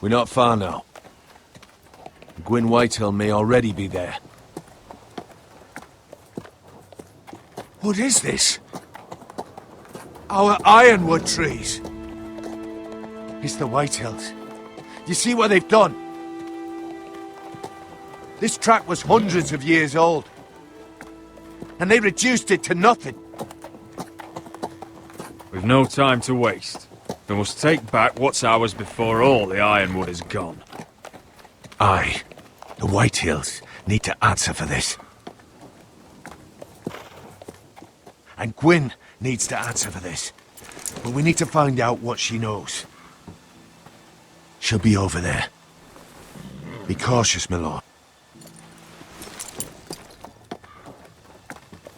We're not far now. Gwyn Whitehill may already be there. What is this? Our ironwood trees. It's the Whitehills. You see what they've done? This track was hundreds of years old. And they reduced it to nothing. We've no time to waste. We must take back what's ours before all the ironwood is gone. Aye. The Whitehills need to answer for this. And Gwyn needs to answer for this. But we need to find out what she knows. She'll be over there. Be cautious, my lord.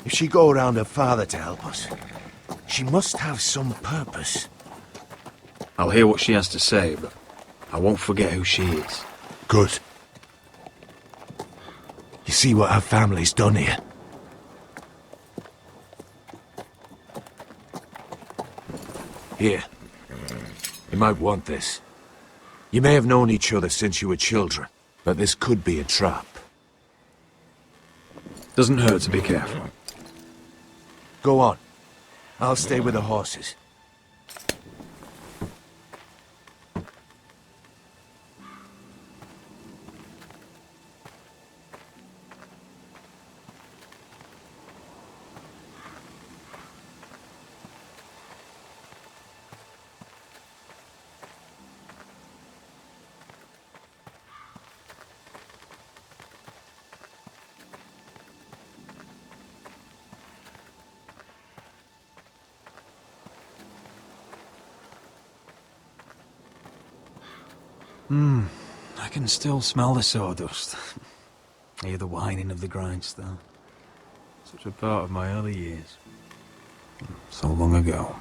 If she go around her father to help us, she must have some purpose. I'll hear what she has to say, but I won't forget who she is. Good. You see what our family's done here? Here. You might want this. You may have known each other since you were children, but this could be a trap. Doesn't hurt to be careful. Go on. I'll stay with the horses. I can still smell the sawdust. Hear the whining of the grindstone. Such a part of my early years. So long ago.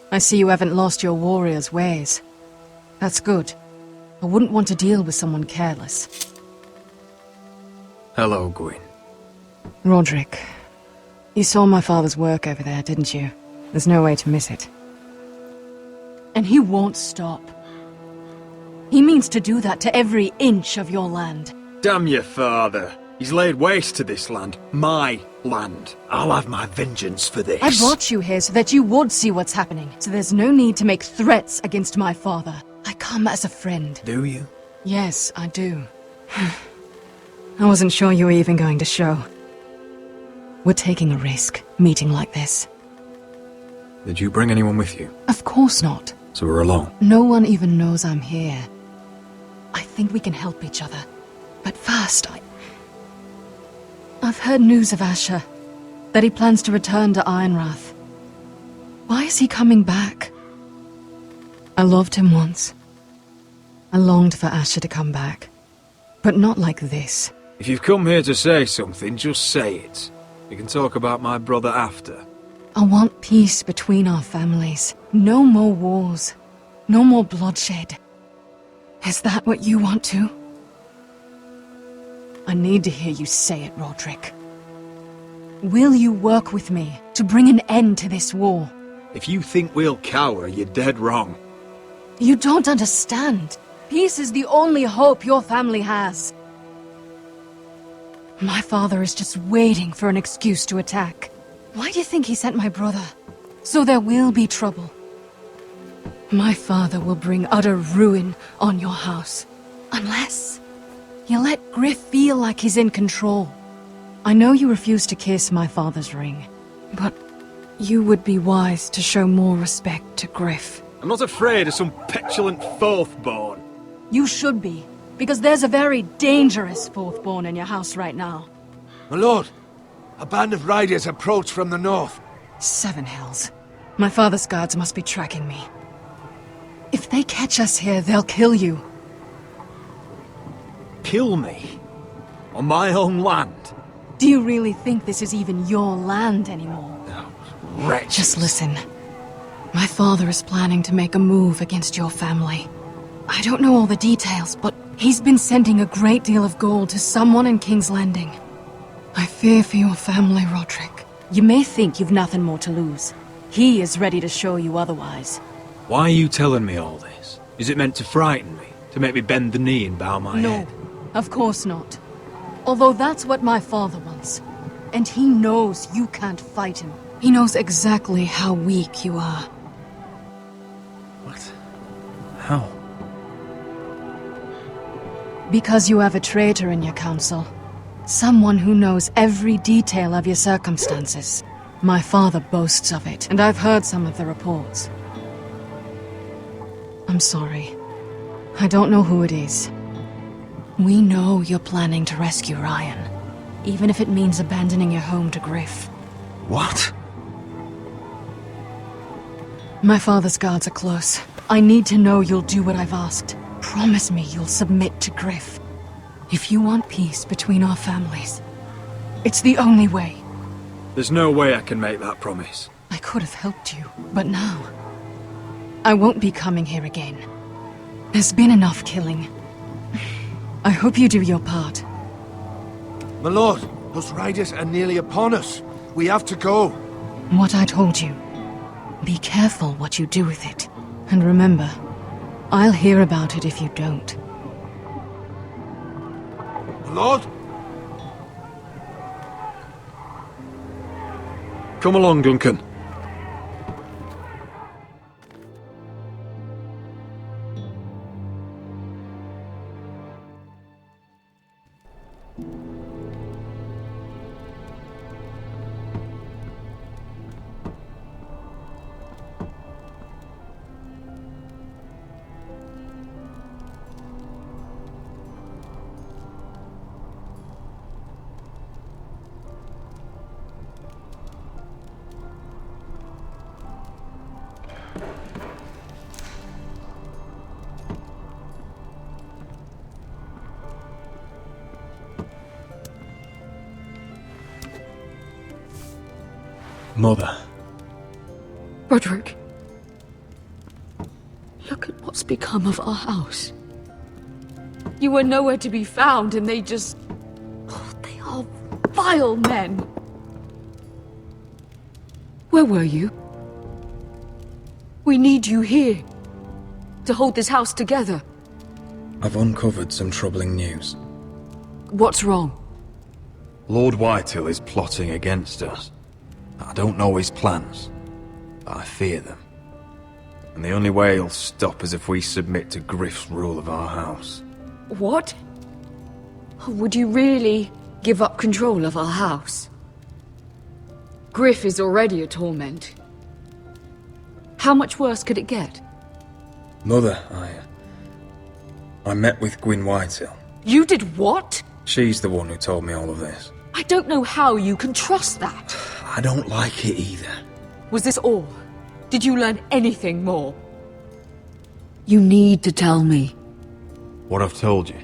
I see you haven't lost your warrior's ways. That's good. I wouldn't want to deal with someone careless. Hello, Gwyn. Roderick, you saw my father's work over there, didn't you? There's no way to miss it. And he won't stop. He means to do that to every inch of your land. Damn your father! He's laid waste to this land. My land. I'll have my vengeance for this. I brought you here so that you would see what's happening. So there's no need to make threats against my father. I come as a friend. Do you? Yes, I do. I wasn't sure you were even going to show. We're taking a risk, meeting like this. Did you bring anyone with you? Of course not. So we're alone? No one even knows I'm here. I think we can help each other. But first, I've heard news of Asher. That he plans to return to Ironrath. Why is he coming back? I loved him once. I longed for Asher to come back. But not like this. If you've come here to say something, just say it. We can talk about my brother after. I want peace between our families. No more wars. No more bloodshed. Is that what you want too? I need to hear you say it, Roderick. Will you work with me to bring an end to this war? If you think we'll cower, you're dead wrong. You don't understand. Peace is the only hope your family has. My father is just waiting for an excuse to attack. Why do you think he sent my brother? So there will be trouble. My father will bring utter ruin on your house. Unless you let Griff feel like he's in control. I know you refuse to kiss my father's ring, but you would be wise to show more respect to Griff. I'm not afraid of some petulant fourthborn. You should be, because there's a very dangerous fourthborn in your house right now. My lord, a band of riders approach from the north. 7 hells. My father's guards must be tracking me. If they catch us here, they'll kill you. Kill me? On my own land? Do you really think this is even your land anymore? Wretch. Just listen. My father is planning to make a move against your family. I don't know all the details, but he's been sending a great deal of gold to someone in King's Landing. I fear for your family, Roderick. You may think you've nothing more to lose. He is ready to show you otherwise. Why are you telling me all this? Is it meant to frighten me? To make me bend the knee and bow my head? No, of course not. Although that's what my father wants. And he knows you can't fight him. He knows exactly how weak you are. What? How? Because you have a traitor in your council. Someone who knows every detail of your circumstances. My father boasts of it, and I've heard some of the reports. I'm sorry. I don't know who it is. We know you're planning to rescue Ryan, even if it means abandoning your home to Griff. What? My father's guards are close. I need to know you'll do what I've asked. Promise me you'll submit to Griff. If you want peace between our families, it's the only way. There's no way I can make that promise. I could have helped you, but now, I won't be coming here again. There's been enough killing. I hope you do your part. My lord, those riders are nearly upon us. We have to go. What I told you. Be careful what you do with it. And remember, I'll hear about it if you don't. My lord? Come along, Duncan. Mother. Roderick. Look at what's become of our house. You were nowhere to be found, and they just... Oh, they are vile men. Where were you? We need you here. To hold this house together. I've uncovered some troubling news. What's wrong? Lord Whitehill is plotting against us. I don't know his plans, but I fear them. And the only way he'll stop is if we submit to Griff's rule of our house. What? Would you really give up control of our house? Griff is already a torment. How much worse could it get? Mother, I met with Gwyn Whitehill. You did what? She's the one who told me all of this. I don't know how you can trust that. I don't like it either. Was this all? Did you learn anything more? You need to tell me. What I've told you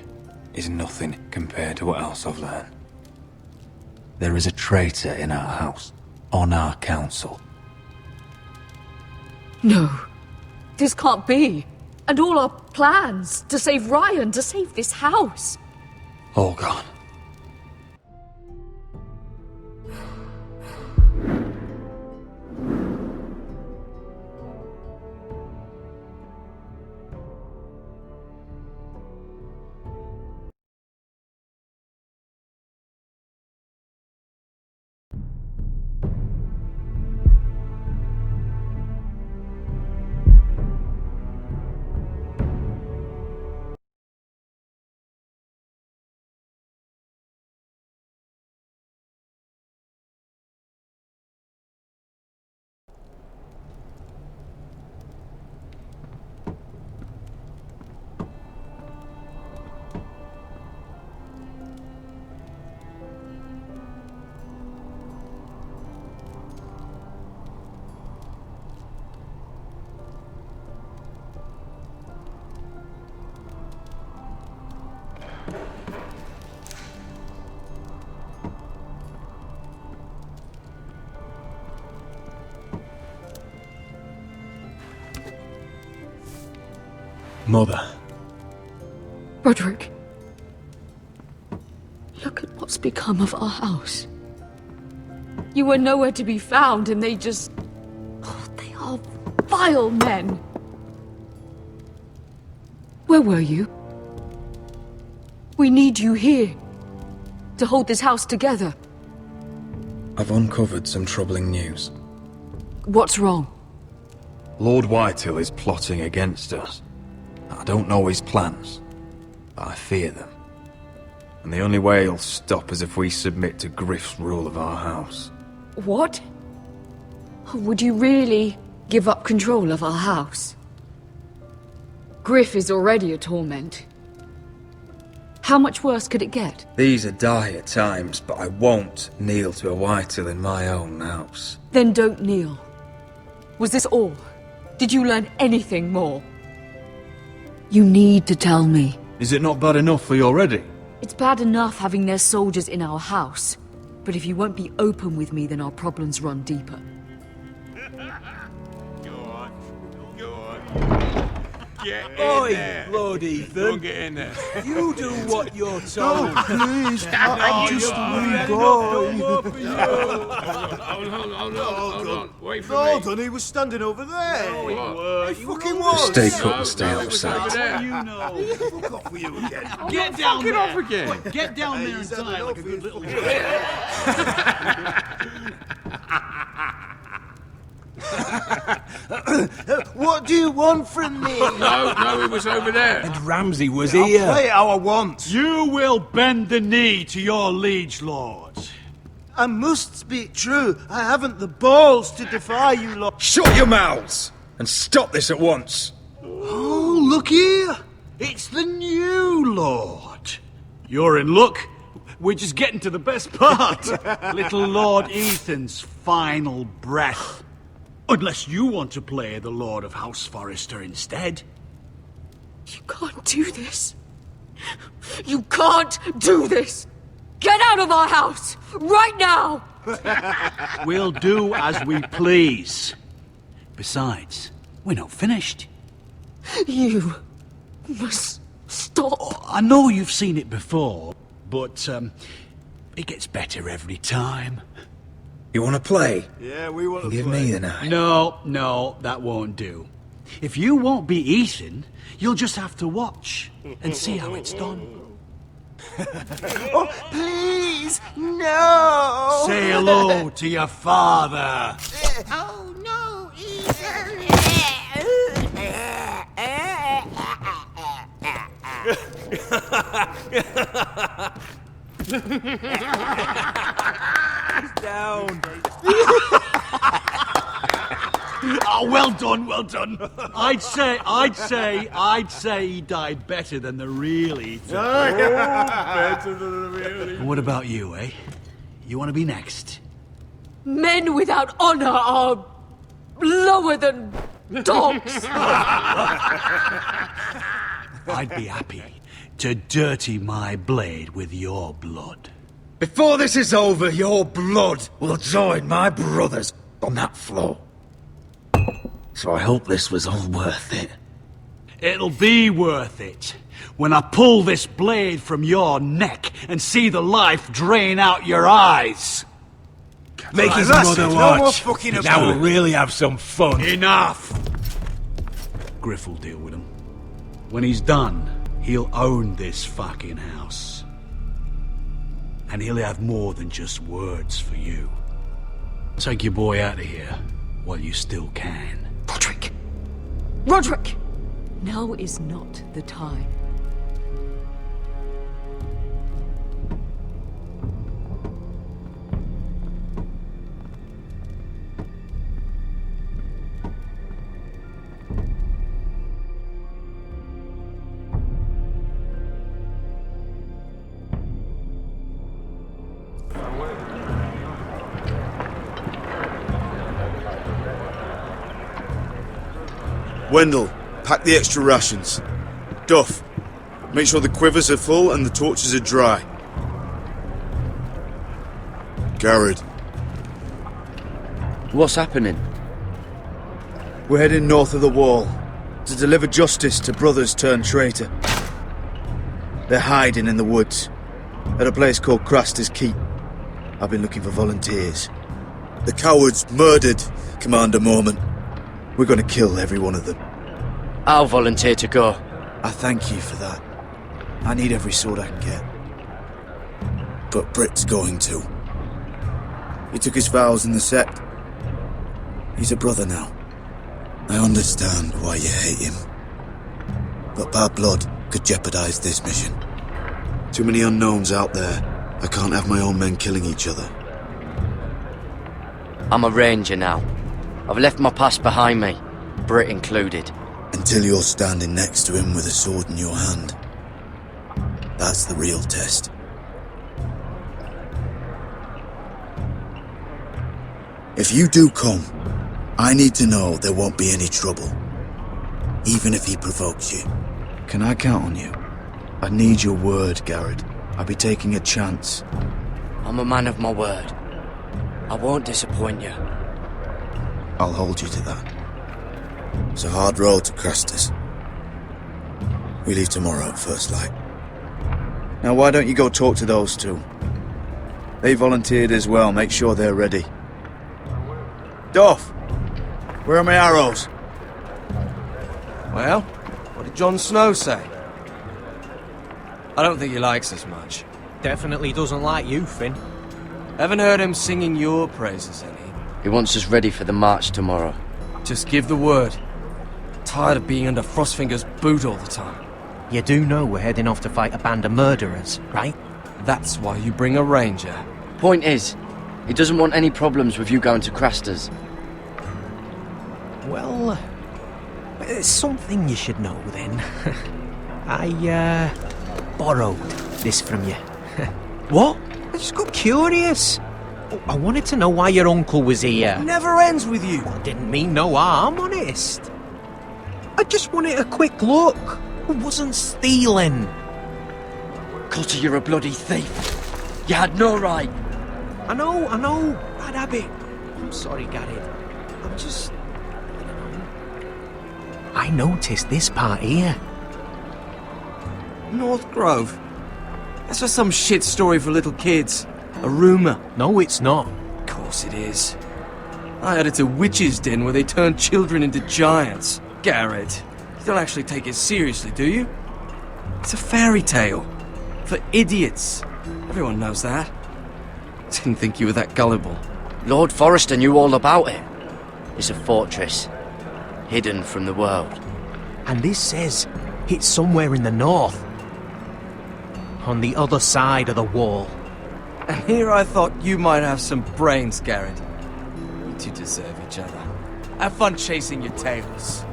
is nothing compared to what else I've learned. There is a traitor in our house, on our council. No. This can't be. And all our plans to save Ryan, to save this house. All gone. Mother. Roderick. Look at what's become of our house. You were nowhere to be found, and they just... Oh, they are vile men. Where were you? We need you here. To hold this house together. I've uncovered some troubling news. What's wrong? Lord Whitehill is plotting against us. I don't know his plans, but I fear them. And the only way he'll stop is if we submit to Griff's rule of our house. What? Would you really give up control of our house? Griff is already a torment. How much worse could it get? These are dire times, but I won't kneel to a Whitehill in my own house. Then don't kneel. Was this all? Did you learn anything more? You need to tell me. Is it not bad enough for you already? It's bad enough having their soldiers in our house. But if you won't be open with me, then our problems run deeper. Go on. Go on. Get in there. Lord Ethan. Don't get in there. You do what you're told. Please, I'm just a wee boy. Hold on. Wait for Hold me. on, he was standing over there. He fucking Just was. stay put and stay No, out it of was over sight. there. You know. Fuck off with you again. Get down Fuck it there. off again. Get down there and He's had die enough like a of good his little What do you want from me? No, it was over there. Ramsay was I'll here. play it how I want. You will bend the knee to your liege lord. I must speak true. I haven't the balls to defy you lot. Shut your mouths! And stop this at once! Oh, look here. It's the new lord. You're in luck. We're just getting to the best part. Little Lord Ethan's final breath. Unless you want to play the Lord of House Forrester instead. You can't do this. You can't do this. Get out of our house! Right now! We'll do as we please. Besides, we're not finished. You must stop. I know you've seen it before, but it gets better every time. You want to play? Yeah, we want to Give play. me the knife. No, that won't do. If you won't be Ethan, you'll just have to watch and see how it's done. Oh, please, no! Say hello to your father. Oh, no, Ethan! Down. Oh, well done. I'd say he died better than the real Ethan. Better than the real. And what about you, eh? You want to be next? Men without honor are lower than dogs. I'd be happy to dirty my blade with your blood. Before this is over, your blood will join my brother's on that floor. So I hope this was all worth it. It'll be worth it when I pull this blade from your neck and see the life drain out your eyes. Make his that's mother it. No watch. more fucking now about we'll it. really have some fun. Enough! Griff will deal with him. When he's done, he'll own this fucking house. And he'll have more than just words for you. Take your boy out of here while you still can. Roderick! Roderick! Now is not the time. Wendell, pack the extra rations. Duff, make sure the quivers are full and the torches are dry. Garrett, What's happening? we're heading north of the wall. To deliver justice to brothers turned traitor. They're hiding in the woods, at a place called Craster's Keep. I've been looking for volunteers. The cowards murdered Commander Mormont. We're gonna kill every one of them. I'll volunteer to go. I thank you for that. I need every sword I can get. But Britt's going too. He took his vows in the sect. He's a brother now. I understand why you hate him. But bad blood could jeopardize this mission. Too many unknowns out there. I can't have my own men killing each other. I'm a ranger now. I've left my past behind me, Britt included. Until you're standing next to him with a sword in your hand. That's the real test. If you do come, I need to know there won't be any trouble. Even if he provokes you. Can I count on you? I need your word, Garrett. I'll be taking a chance. I'm a man of my word. I won't disappoint you. I'll hold you to that. It's a hard road to Craster's. We leave tomorrow at first light. Now why don't you go talk to those two? They volunteered as well, make sure they're ready. Duff! Where are my arrows? Well, what did Jon Snow say? I don't think he likes us much. Definitely doesn't like you, Finn. Haven't heard him singing your praises any. He wants us ready for the march tomorrow. Just give the word. Tired of being under Frostfinger's boot all the time. You do know we're heading off to fight a band of murderers, right? That's why you bring a ranger. Point is, he doesn't want any problems with you going to Craster's. Well, it's something you should know then. I borrowed this from you. What? I just got curious. I wanted to know why your uncle was here. Never ends with you. Didn't mean no harm, honest. I just wanted a quick look. I wasn't stealing. Cotter, you're a bloody thief. You had no right. I know. Bad habit. I'm sorry, Garrett. I'm just... I noticed this part here. North Grove? That's just some shit story for little kids. A rumour. No, it's not. Of course it is. I heard it's a witch's den where they turn children into giants. Garrett, you don't actually take it seriously, do you? It's a fairy tale. For idiots. Everyone knows that. Didn't think you were that gullible. Lord Forrester knew all about it. It's a fortress, hidden from the world. And this says it's somewhere in the north. On the other side of the wall. And here I thought you might have some brains, Garrett. You two deserve each other. Have fun chasing your tails.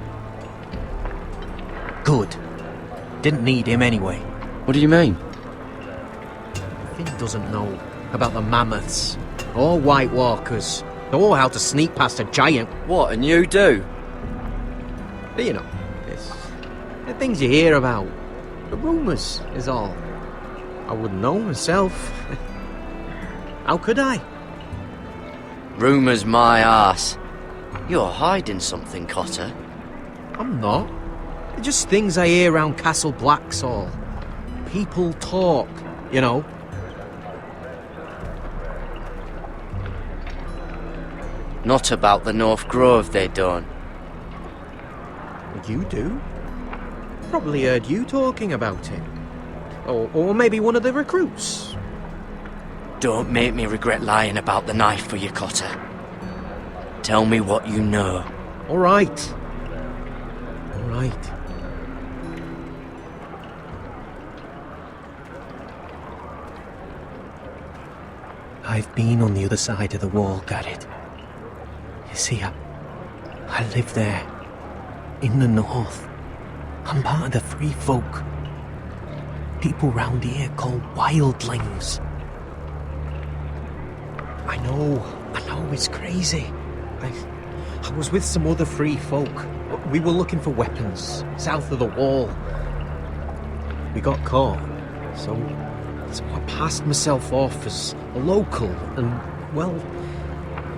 Good. Didn't need him anyway. What do you mean? Finn doesn't know about the mammoths, or White Walkers, or how to sneak past a giant. What, and you do? You know, it's the things you hear about. The rumours is all. I wouldn't know myself. How could I? Rumours my arse. You're hiding something, Cotter. I'm not. They're just things I hear around Castle Blacksall. People talk, you know. Not about the North Grove, they don't. You do? Probably heard you talking about it. Or maybe one of the recruits. Don't make me regret lying about the knife for you, Cotter. Tell me what you know. All right. All right. I've been on the other side of the wall, Garrett. You see, I live there, in the north. I'm part of the free folk. People round here call wildlings. I know, it's crazy. I was with some other free folk. We were looking for weapons, south of the wall. We got caught, so I passed myself off as a local, and, well,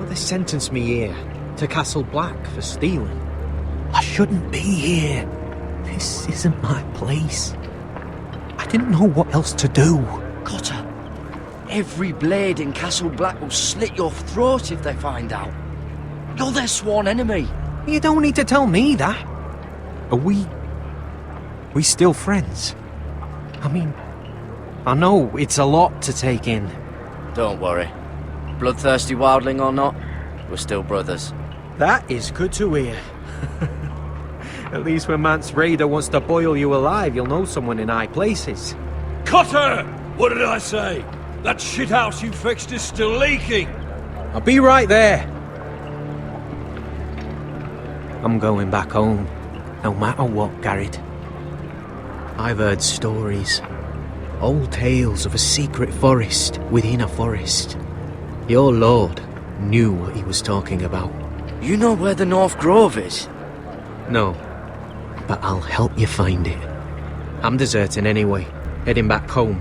they sentenced me here, to Castle Black, for stealing. I shouldn't be here. This isn't my place. I didn't know what else to do. Cotter, every blade in Castle Black will slit your throat if they find out. You're their sworn enemy. You don't need to tell me that. Are we still friends? I mean, I know it's a lot to take in. Don't worry. Bloodthirsty wildling or not, we're still brothers. That is good to hear. At least when Mance Raider wants to boil you alive, you'll know someone in high places. Cotter! What did I say? That shithouse you fixed is still leaking! I'll be right there. I'm going back home, no matter what, Garrett. I've heard stories. Old tales of a secret forest within a forest. Your lord knew what he was talking about. You know where the North Grove is? No, but I'll help you find it. I'm deserting anyway, heading back home.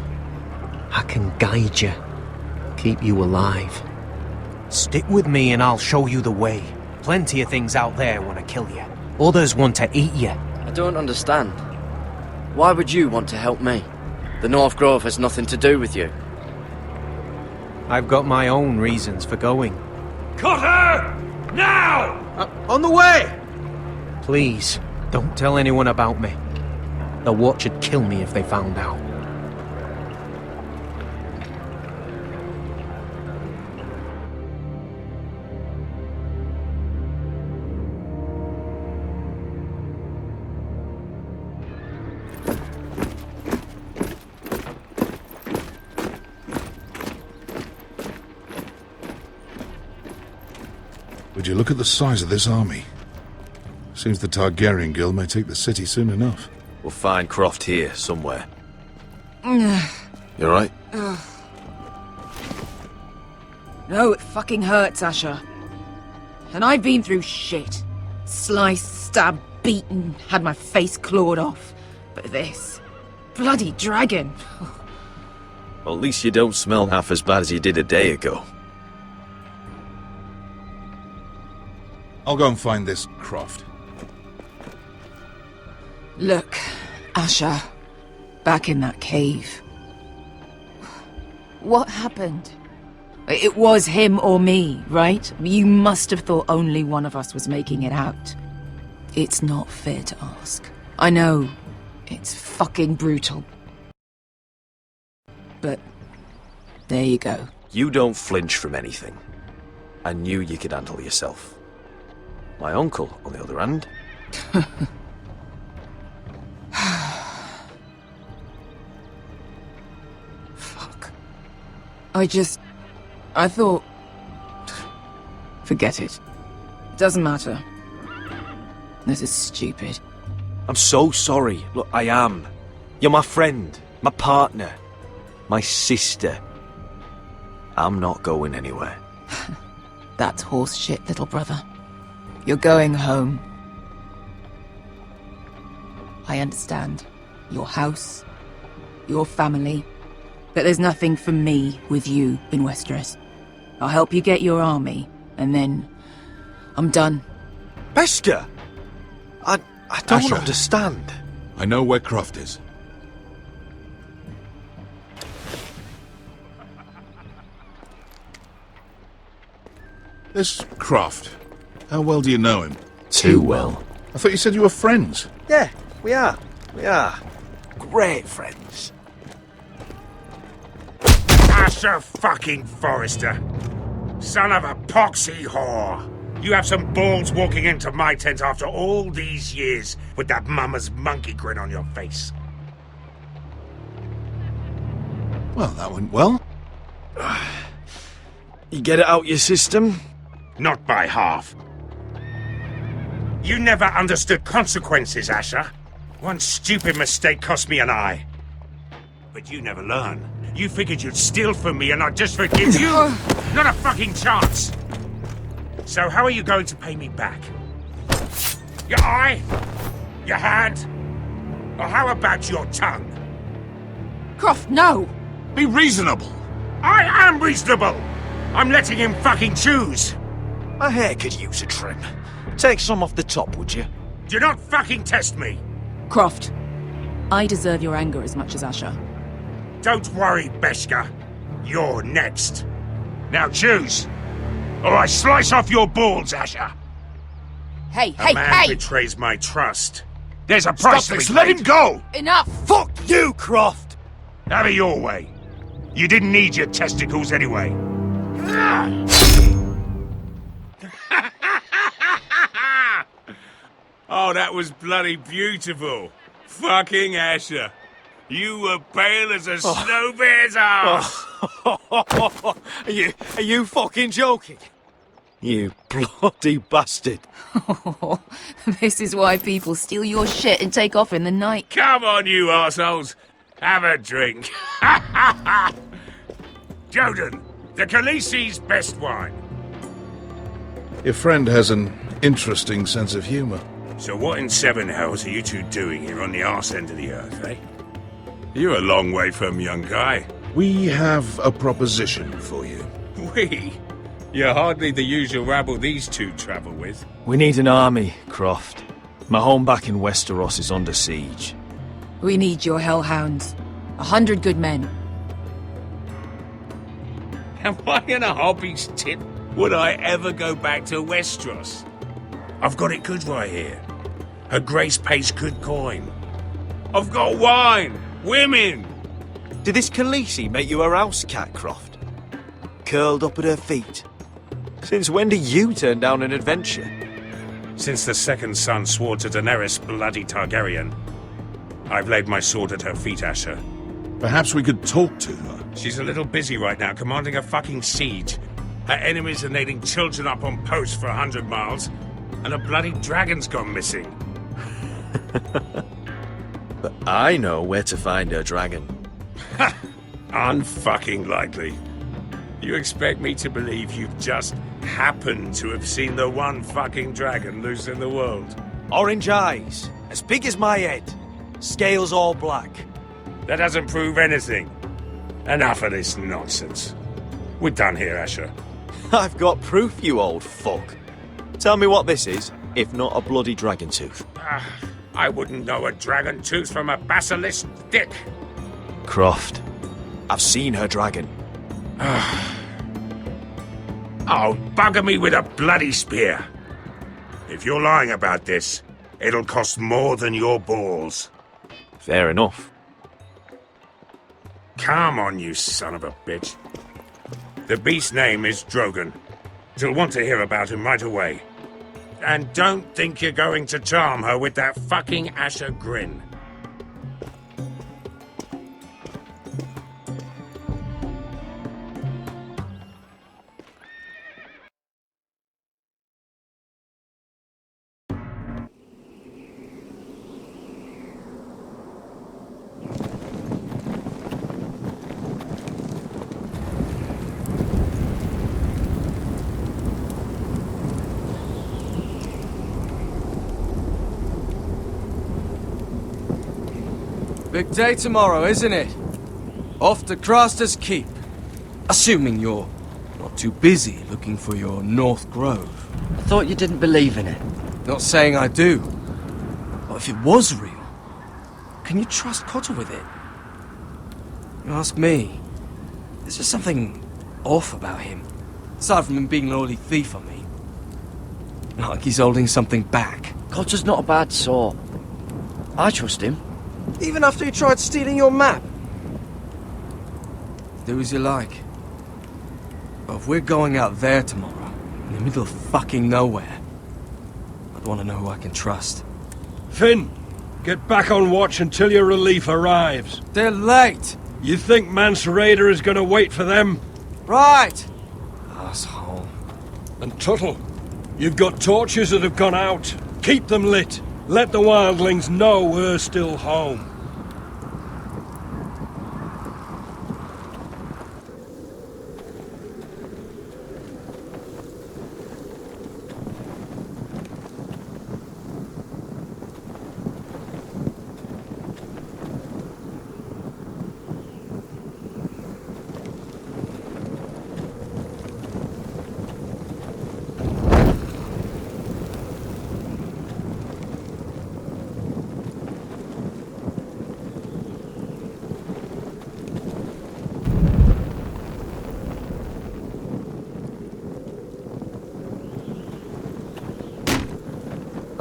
I can guide you, keep you alive. Stick with me and I'll show you the way. Plenty of things out there want to kill you. Others want to eat you. I don't understand. Why would you want to help me? The North Grove has nothing to do with you. I've got my own reasons for going. Cotter! Now! On the way! Please, don't tell anyone about me. The Watch would kill me if they found out. Would you look at the size of this army? Seems the Targaryen Guild may take the city soon enough. We'll find Croft here, somewhere. You alright? No, it fucking hurts, Asher. And I've been through shit. Sliced, stabbed, beaten, had my face clawed off. But this... bloody dragon. Well, at least you don't smell half as bad as you did a day ago. I'll go and find this Croft. Look, Asher. Back in that cave. What happened? It was him or me, right? You must have thought only one of us was making it out. It's not fair to ask. I know. It's fucking brutal. But... there you go. You don't flinch from anything. I knew you could handle yourself. My uncle, on the other hand... Fuck. I thought... Forget it. Doesn't matter. This is stupid. I'm so sorry. Look, I am. You're my friend, my partner, my sister. I'm not going anywhere. That's horse shit, little brother. You're going home. I understand. Your house, your family. But there's nothing for me with you in Westeros. I'll help you get your army, and then... I'm done. Bester! I don't Asher. understand. I know where Croft is. This Croft, how well do you know him? Too well. I thought you said you were friends. Yeah, we are. We are. Great friends. Asher fucking Forrester. Son of a poxy whore. You have some balls walking into my tent after all these years with that mama's monkey grin on your face. Well, that went well. You get it out your system? Not by half. You never understood consequences, Asher. One stupid mistake cost me an eye. But you never learn. You figured you'd steal from me and I'd just forgive you? Not a fucking chance! So how are you going to pay me back? Your eye? Your hand? Or how about your tongue? Croft, no! Be reasonable! I am reasonable! I'm letting him fucking choose! My hair could use a trim. Take some off the top, would you? Do not fucking test me! Croft, I deserve your anger as much as Asher. Don't worry, Beshka. You're next. Now choose, or I slice off your balls, Asher. Hey, A man betrays my trust. There's a price to be paid. Let him go! Enough! Fuck you, Croft! Have it your way. You didn't need your testicles anyway. Oh, that was bloody beautiful. Fucking Asher. You were pale as a snow bear's ass. Are you fucking joking? You bloody bastard. This is why people steal your shit and take off in the night. Come on, you arseholes. Have a drink. Joden, the Khaleesi's best wine. Your friend has an interesting sense of humour. So what in seven hells are you two doing here on the arse end of the earth, eh? You're a long way from young guy. We have a proposition for you. We? You're hardly the usual rabble these two travel with. We need an army, Croft. My home back in Westeros is under siege. We need your hellhounds. 100 good men. Am I in a hobby's tit? Would I ever go back to Westeros? I've got it good right here. Her grace pays good coin. I've got wine, women. Did this Khaleesi make you a house cat, Croft? Curled up at her feet? Since when do you turn down an adventure? Since the second son swore to Daenerys bloody Targaryen. I've laid my sword at her feet, Asher. Perhaps we could talk to her. She's a little busy right now commanding a fucking siege. Her enemies are nailing children up on posts for 100 miles, and a bloody dragon's gone missing. But I know where to find her dragon. Ha! Unfucking likely. You expect me to believe you've just happened to have seen the one fucking dragon loose in the world? Orange eyes, as big as my head. Scales all black. That doesn't prove anything. Enough of this nonsense. We're done here, Asher. I've got proof, you old fuck. Tell me what this is, if not a bloody dragon tooth. I wouldn't know a dragon tooth from a basilisk dick. Croft, I've seen her dragon. Oh, bugger me with a bloody spear. If you're lying about this, it'll cost more than your balls. Fair enough. Come on, you son of a bitch. The beast's name is Drogon. She'll want to hear about him right away. And don't think you're going to charm her with that fucking Asher grin. Big day tomorrow, isn't it? Off to Craster's Keep. Assuming you're not too busy looking for your North Grove. I thought you didn't believe in it. Not saying I do. But if it was real, can you trust Cotter with it? You ask me. There's just something off about him. Aside from him being an early thief, I mean. Like he's holding something back. Cotter's not a bad sort. I trust him. Even after he tried stealing your map? Do as you like. But if we're going out there tomorrow, in the middle of fucking nowhere, I'd want to know who I can trust. Finn, get back on watch until your relief arrives. They're late! You think Mance Rayder is going to wait for them? Right! Asshole. And Tuttle, you've got torches that have gone out. Keep them lit. Let the wildlings know we're still home.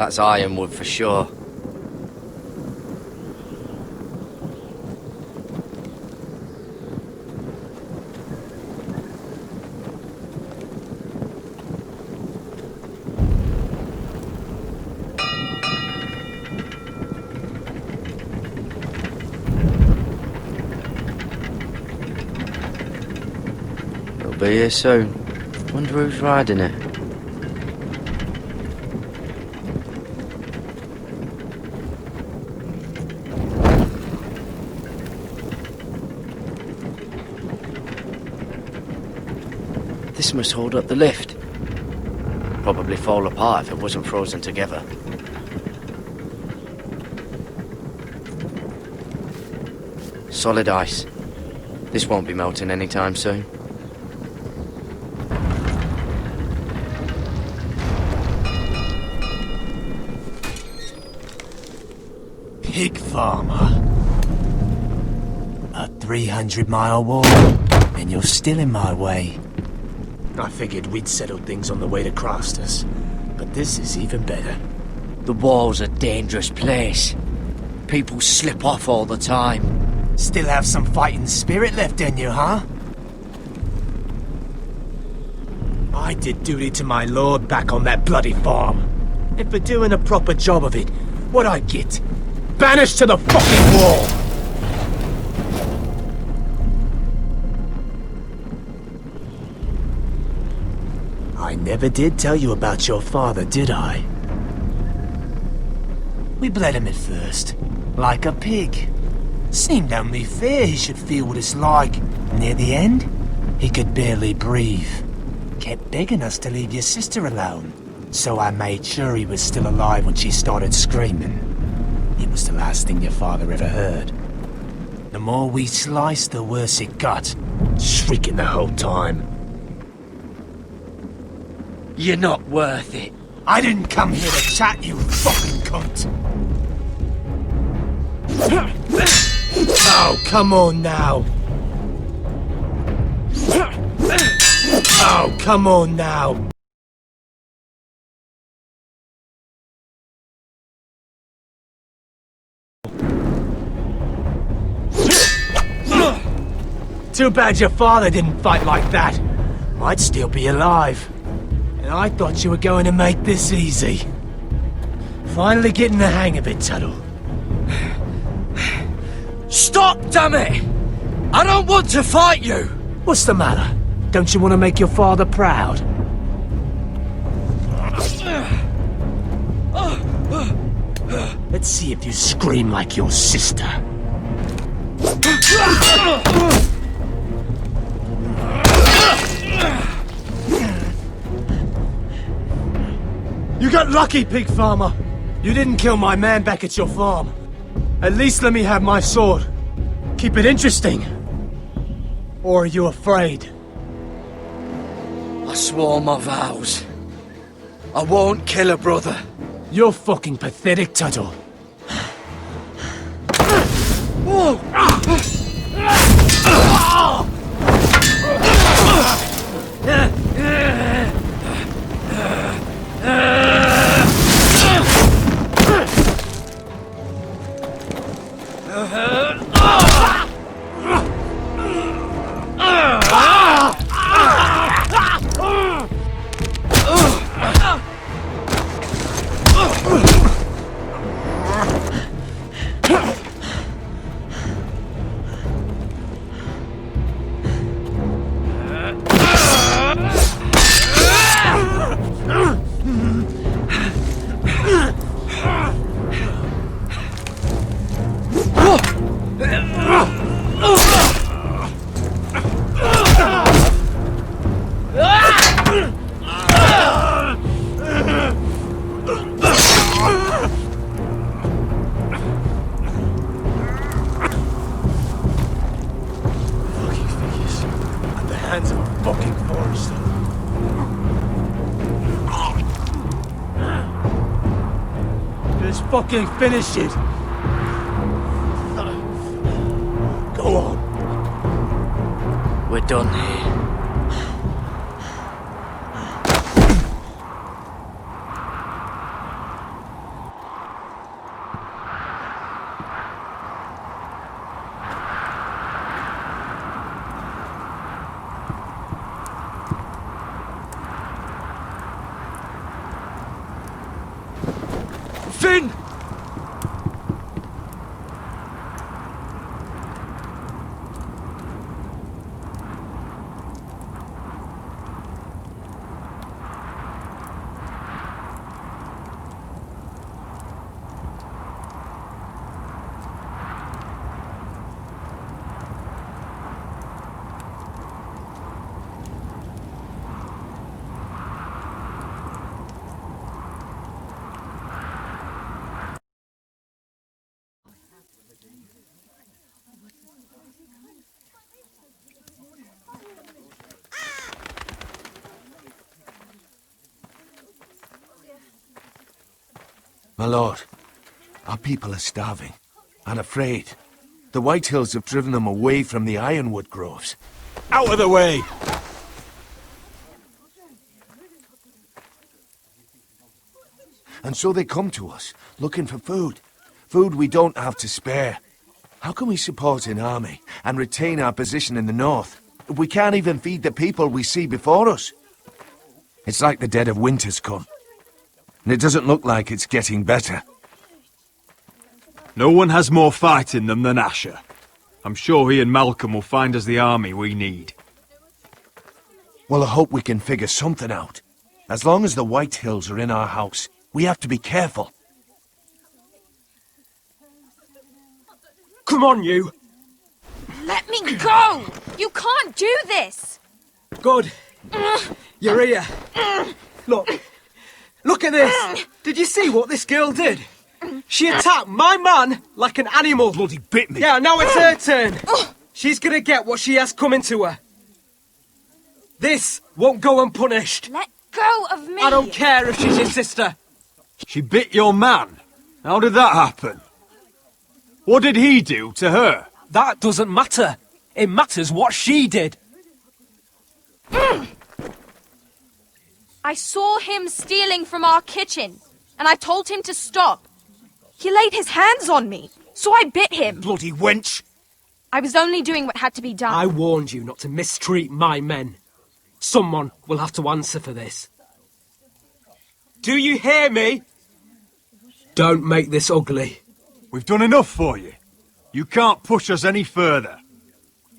That's ironwood for sure. It'll be here soon. Wonder who's riding it. This must hold up the lift. Probably fall apart if it wasn't frozen together. Solid ice. This won't be melting anytime soon. Pig farmer. A 300-mile walk, and you're still in my way. I figured we'd settled things on the way to Crosters, but this is even better. The wall's a dangerous place. People slip off all the time. Still have some fighting spirit left in you, huh? I did duty to my lord back on that bloody farm. And for doing a proper job of it, what'd I get? Banished to the fucking wall! I never did tell you about your father, did I? We bled him at first, like a pig. Seemed only fair he should feel what it's like. Near the end, he could barely breathe. Kept begging us to leave your sister alone, so I made sure he was still alive when she started screaming. It was the last thing your father ever heard. The more we sliced, the worse it got. Shrieking the whole time. You're not worth it. I didn't come here to chat, you fucking cunt! Oh, come on now! Oh, come on now! Too bad your father didn't fight like that. I'd still be alive. And I thought you were going to make this easy. Finally getting the hang of it, Tuttle. Stop, damn it! I don't want to fight you! What's the matter? Don't you want to make your father proud? Let's see if you scream like your sister. You got lucky, pig farmer. You didn't kill my man back at your farm. At least let me have my sword. Keep it interesting. Or are you afraid? I swore my vows. I won't kill a brother. You're fucking pathetic, Tuttle. Fucking finish it! Go on. We're done here. Finn! My lord, our people are starving and afraid. The Whitehills have driven them away from the ironwood groves. Out of the way! And so they come to us, looking for food. Food we don't have to spare. How can we support an army and retain our position in the north if we can't even feed the people we see before us? It's like the dead of winter's come. And it doesn't look like it's getting better. No one has more fight in them than Asher. I'm sure he and Malcolm will find us the army we need. Well, I hope we can figure something out. As long as the Whitehills are in our house, we have to be careful. Come on, you! Let me go! You can't do this! Good. You're here. Look at this! Did you see what this girl did? She attacked my man like an animal. Bloody bit me. Yeah, now it's her turn. She's gonna get what she has coming to her. This won't go unpunished. Let go of me! I don't care if she's your sister. She bit your man? How did that happen? What did he do to her? That doesn't matter. It matters what she did. I saw him stealing from our kitchen, and I told him to stop. He laid his hands on me, so I bit him. Bloody wench! I was only doing what had to be done. I warned you not to mistreat my men. Someone will have to answer for this. Do you hear me? Don't make this ugly. We've done enough for you. You can't push us any further.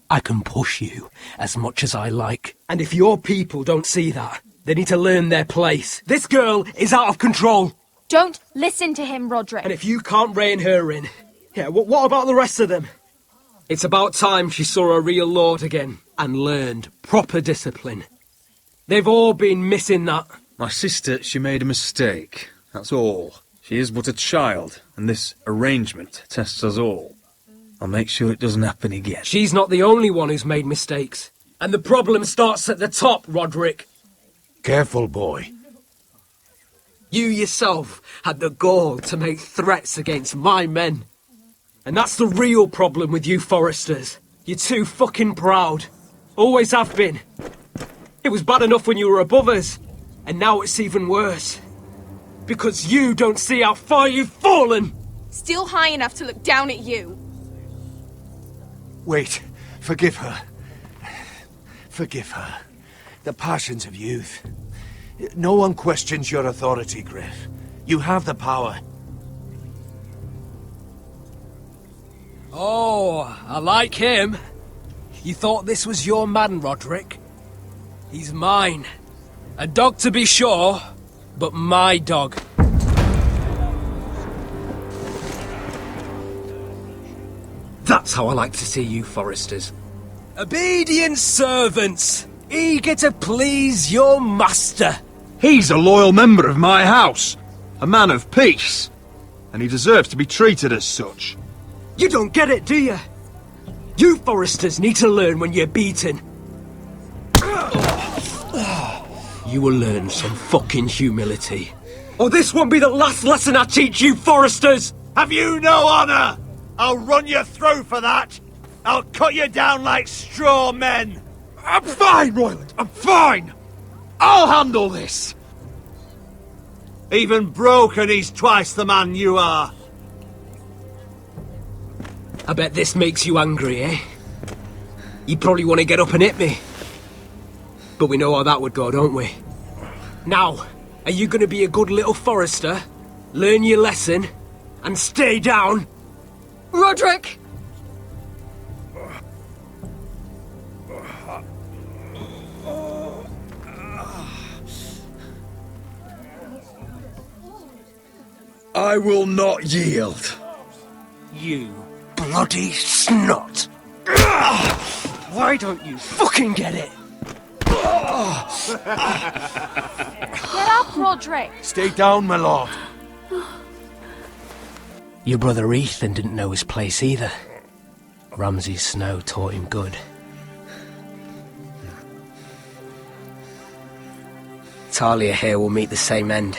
I can push you as much as I like. And if your people don't see that, they need to learn their place. This girl is out of control. Don't listen to him, Roderick. And if you can't rein her in, yeah, what about the rest of them? It's about time she saw a real lord again and learned proper discipline. They've all been missing that. My sister, she made a mistake. That's all. She is but a child, and this arrangement tests us all. I'll make sure it doesn't happen again. She's not the only one who's made mistakes. And the problem starts at the top, Roderick. Careful, boy. You yourself had the gall to make threats against my men. And that's the real problem with you Foresters. You're too fucking proud. Always have been. It was bad enough when you were above us, and now it's even worse. Because you don't see how far you've fallen! Still high enough to look down at you. Wait, forgive her. Forgive her. The passions of youth. No one questions your authority, Griff. You have the power. Oh, I like him. You thought this was your man, Roderick? He's mine. A dog to be sure, but my dog. That's how I like to see you, Foresters. Obedient servants, eager to please your master. He's a loyal member of my house, a man of peace, and he deserves to be treated as such. You don't get it, do you? You Foresters need to learn when you're beaten. You will learn some fucking humility. Or this won't be the last lesson I teach you, Foresters! Have you no honor? I'll run you through for that. I'll cut you down like straw men. I'm fine, Royland. I'm fine. I'll handle this. Even broken, he's twice the man you are. I bet this makes you angry, eh? You probably want to get up and hit me. But we know how that would go, don't we? Now, are you going to be a good little Forester? Learn your lesson and stay down. Roderick! I will not yield. You bloody snot! Why don't you fucking get it? Get up, Roderick! Stay down, my lord. Your brother Ethan didn't know his place either. Ramsay Snow taught him good. Talia here will meet the same end.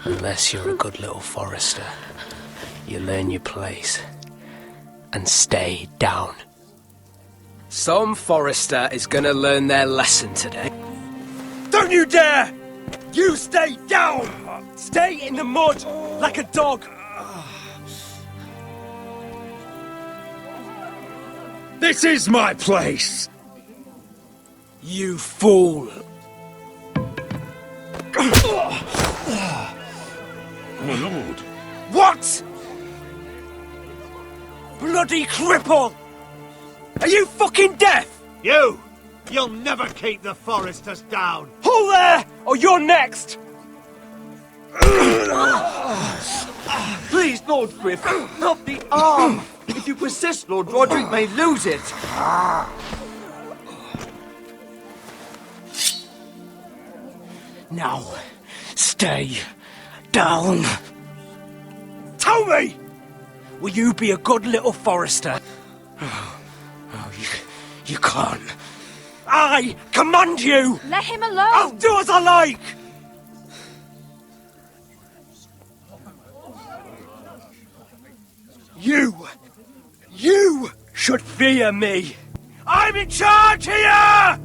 Unless you're a good little forester. You learn your place. And stay down. Some forester is gonna learn their lesson today. Don't you dare! You stay down! Stay in the mud like a dog! This is my place! You fool! My lord. What? Bloody cripple! Are you fucking deaf? You'll never keep the foresters down. Hold there, or you're next! Please, Lord Griff, not the arm. If you persist, Lord Roderick may lose it. Now, stay down. Tell me! Will you be a good little forester? You can't. I command you! Let him alone! I'll do as I like! You should fear me! I'm in charge here!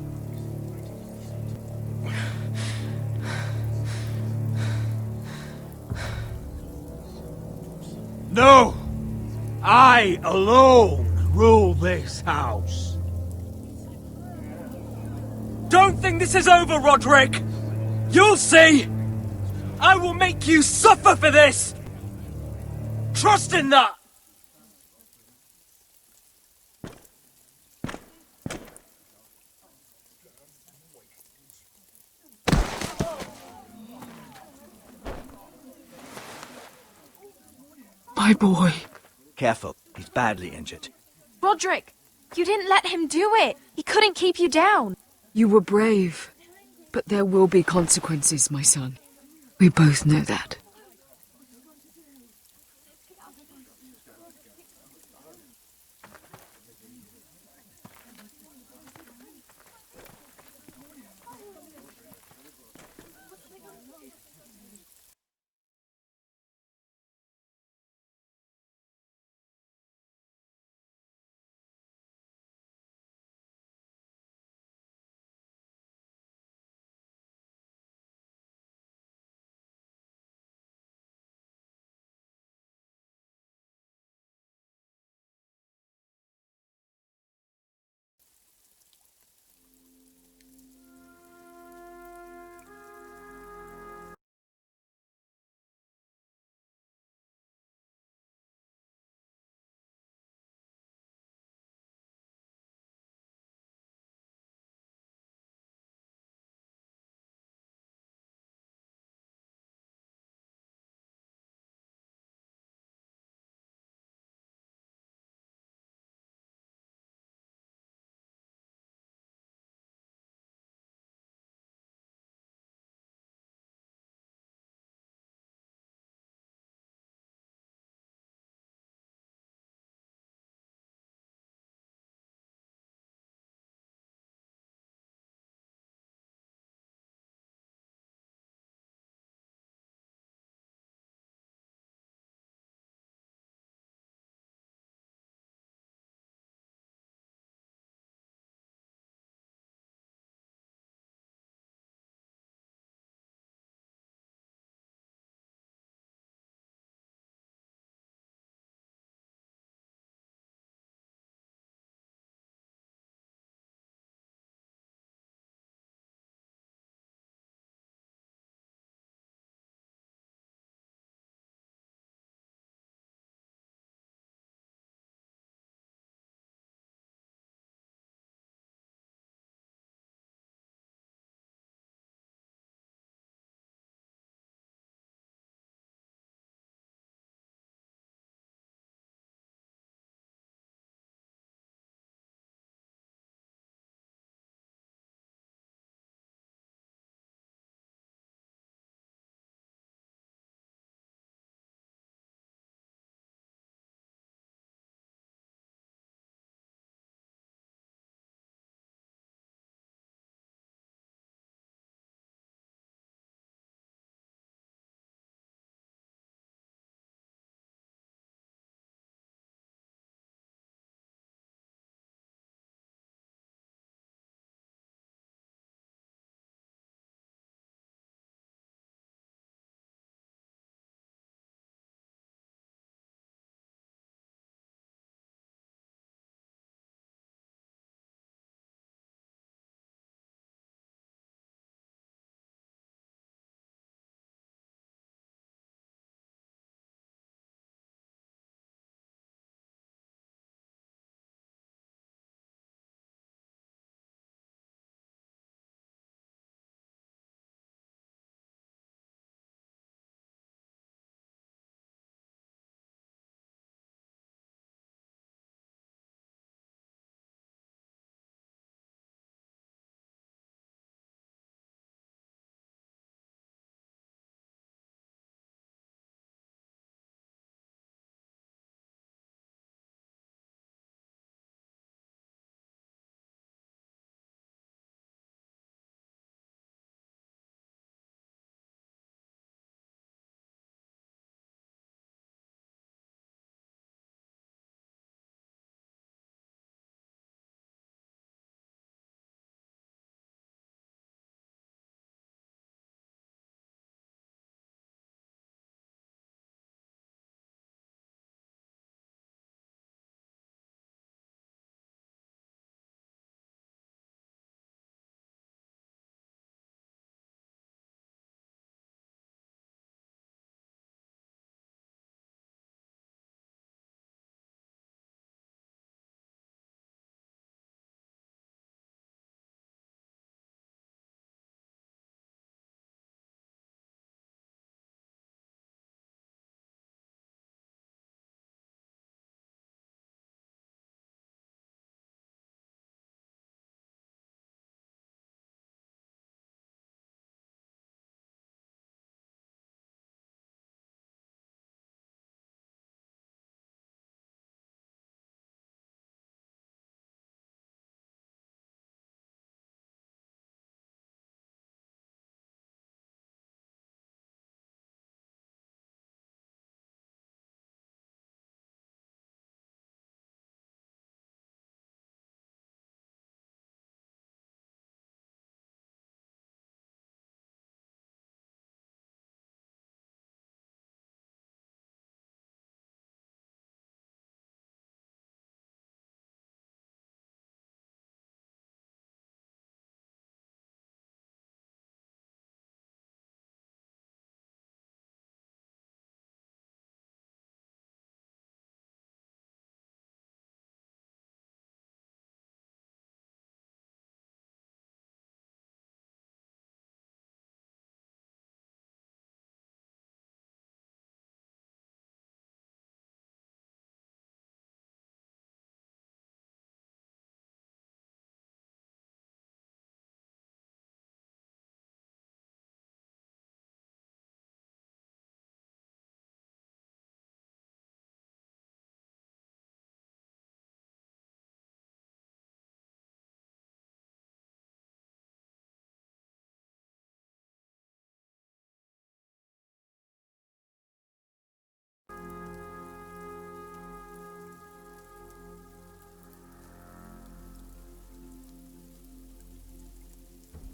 No! I alone rule this house. Don't think this is over, Roderick! You'll see! I will make you suffer for this! Trust in that! My boy. Careful, he's badly injured. Roderick, you didn't let him do it. He couldn't keep you down. You were brave. But there will be consequences, my son. We both know that.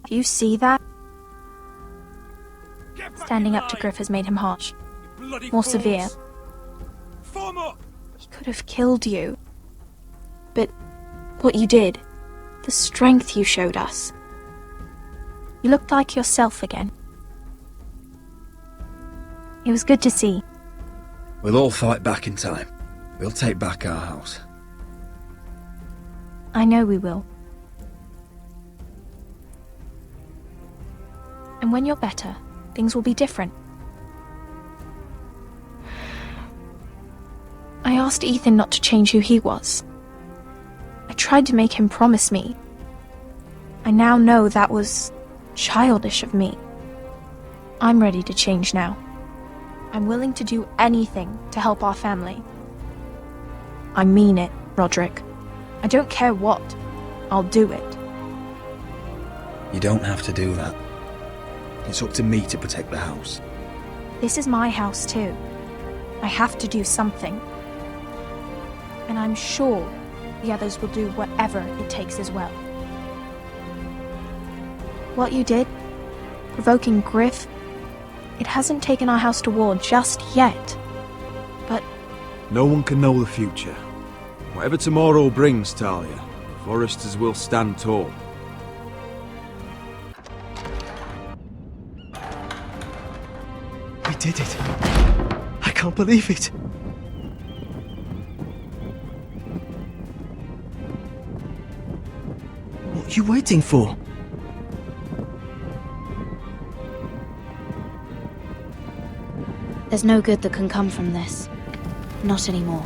Do you see that? Standing up to Griff has made him harsh. More severe. He could have killed you. But what you did, the strength you showed us. You looked like yourself again. It was good to see. We'll all fight back in time. We'll take back our house. I know we will. And when you're better, things will be different. I asked Ethan not to change who he was. I tried to make him promise me. I now know that was childish of me. I'm ready to change now. I'm willing to do anything to help our family. I mean it, Roderick. I don't care what. I'll do it. You don't have to do that. It's up to me to protect the house. This is my house too. I have to do something. And I'm sure the others will do whatever it takes as well. What you did, provoking Griff, it hasn't taken our house to war just yet. But no one can know the future. Whatever tomorrow brings, Talia, the Foresters will stand tall. We did it. I can't believe it. What are you waiting for? there's no good that can come from this. Not anymore.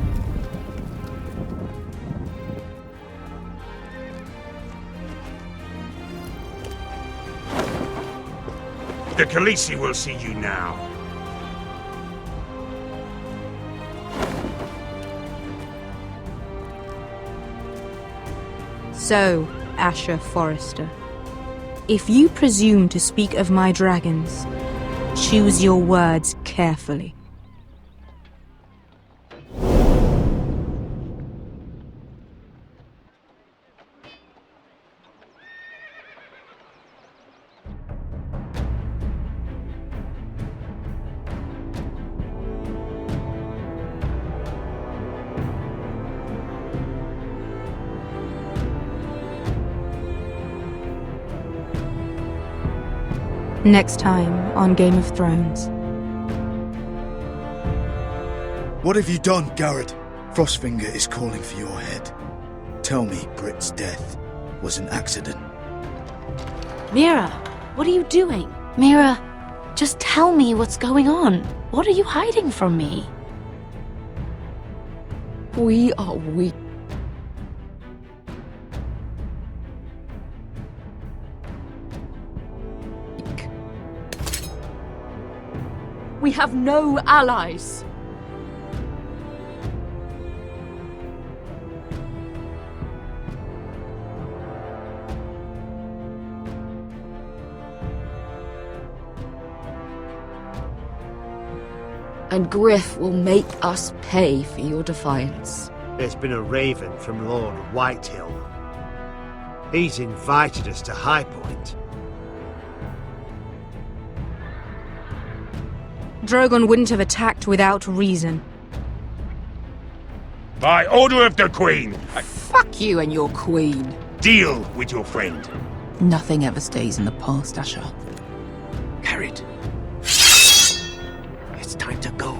The Khaleesi will see you now. So, Asher Forrester, if you presume to speak of my dragons, choose your words carefully. Next time on Game of Thrones. What have you done, Garrett? Frostfinger is calling for your head. Tell me Britt's death was an accident. Mira, what are you doing? Mira, just tell me what's going on. What are you hiding from me? We are weak. We have no allies. And Griff will make us pay for your defiance. There's been a raven from Lord Whitehill. He's invited us to High Point. Drogon wouldn't have attacked without reason. By order of the Queen! Fuck you and your queen. Deal with your friend. Nothing ever stays in the past, Asher. Carried. It's time to go.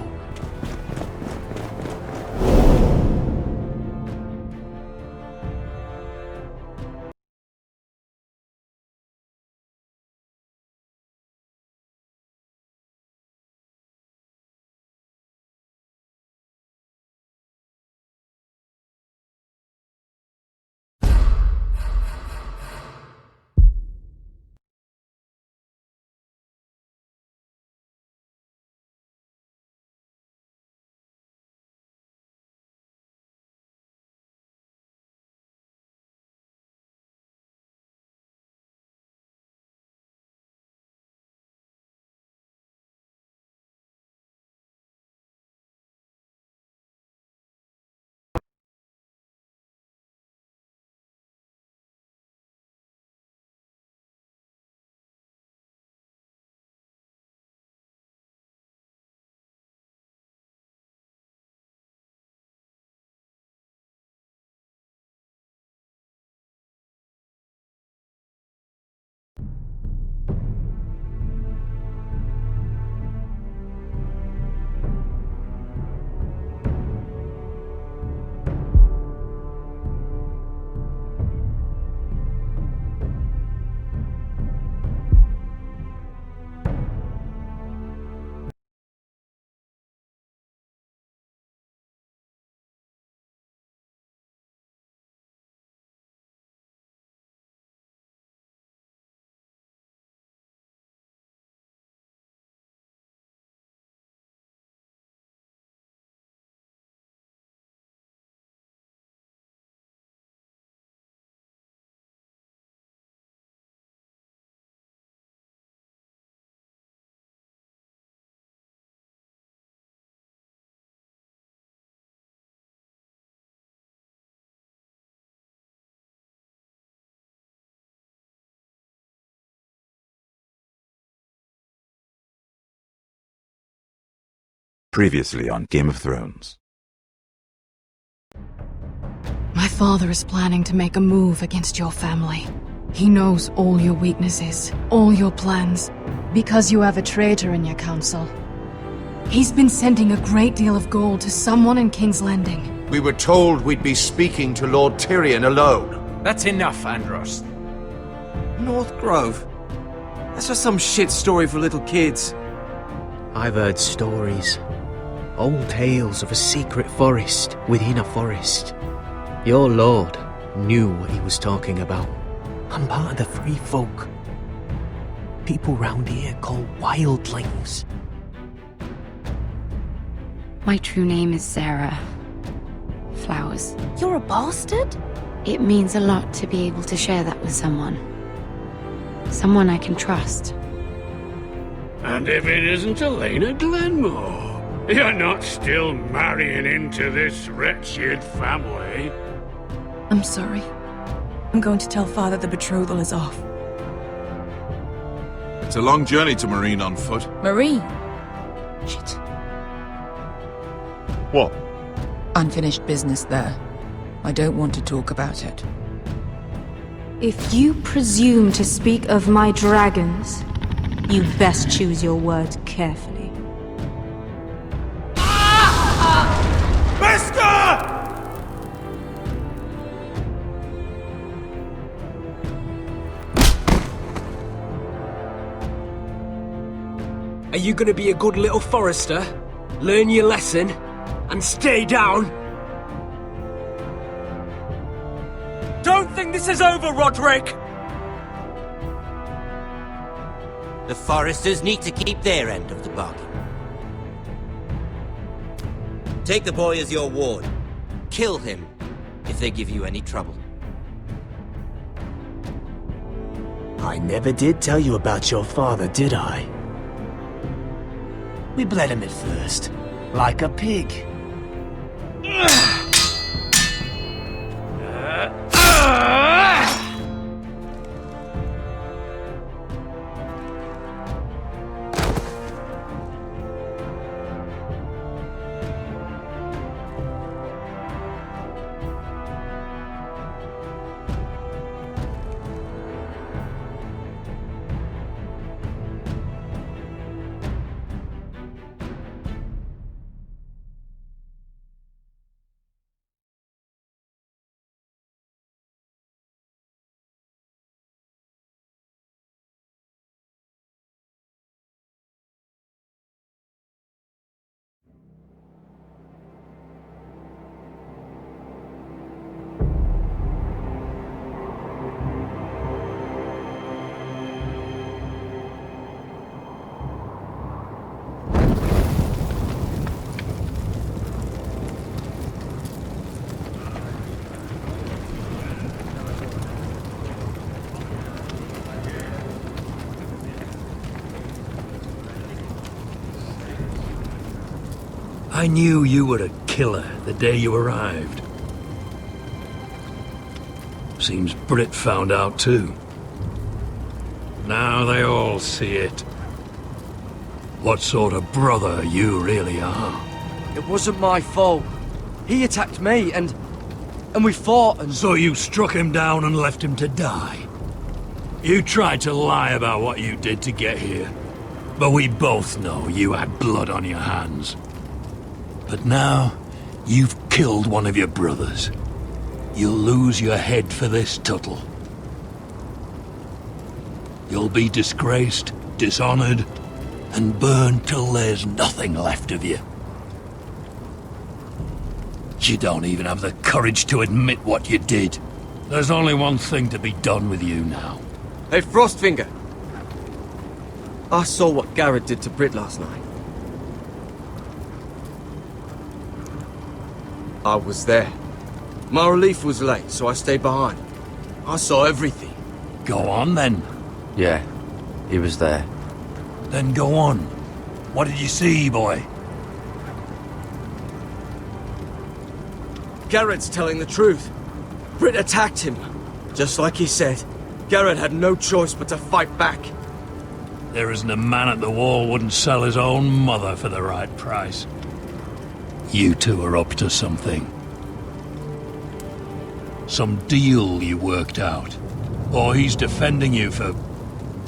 Previously on Game of Thrones. My father is planning to make a move against your family. He knows all your weaknesses, all your plans, because you have a traitor in your council. He's been sending a great deal of gold to someone in King's Landing. We were told we'd be speaking to Lord Tyrion alone. That's enough, Andros. North Grove? That's just some shit story for little kids. I've heard stories. Old tales of a secret forest within a forest. Your lord knew what he was talking about. I'm part of the free folk. People round here call wildlings. My true name is Sarah Flowers. You're a bastard? It means a lot to be able to share that with someone. Someone I can trust. And if it isn't Elena Glenmore, you're not still marrying into this wretched family. I'm sorry. I'm going to tell Father the betrothal is off. It's a long journey to Marine on foot. Marine? Shit. What? Unfinished business there. I don't want to talk about it. If you presume to speak of my dragons, you best choose your words carefully. Beskar! Are you gonna be a good little forester? Learn your lesson? And stay down? Don't think this is over, Roderick! The foresters need to keep their end of the bargain. Take the boy as your ward. Kill him if they give you any trouble. I never did tell you about your father, did I? We bled him at first, like a pig. I knew you were a killer the day you arrived. Seems Brit found out too. Now they all see it. What sort of brother you really are. It wasn't my fault. He attacked me, and we fought, and... So you struck him down and left him to die? You tried to lie about what you did to get here, but we both know you had blood on your hands. But now, you've killed one of your brothers. You'll lose your head for this, Tuttle. You'll be disgraced, dishonored, and burned till there's nothing left of you. You don't even have the courage to admit what you did. There's only one thing to be done with you now. Hey, Frostfinger. I saw what Garrett did to Brit last night. I was there. My relief was late, so I stayed behind. I saw everything. Go on, then. Yeah, he was there. Then go on. What did you see, boy? Garrett's telling the truth. Brit attacked him. Just like he said, Garrett had no choice but to fight back. There isn't a man at the wall wouldn't sell his own mother for the right price. You two are up to something. Some deal you worked out. Or he's defending you for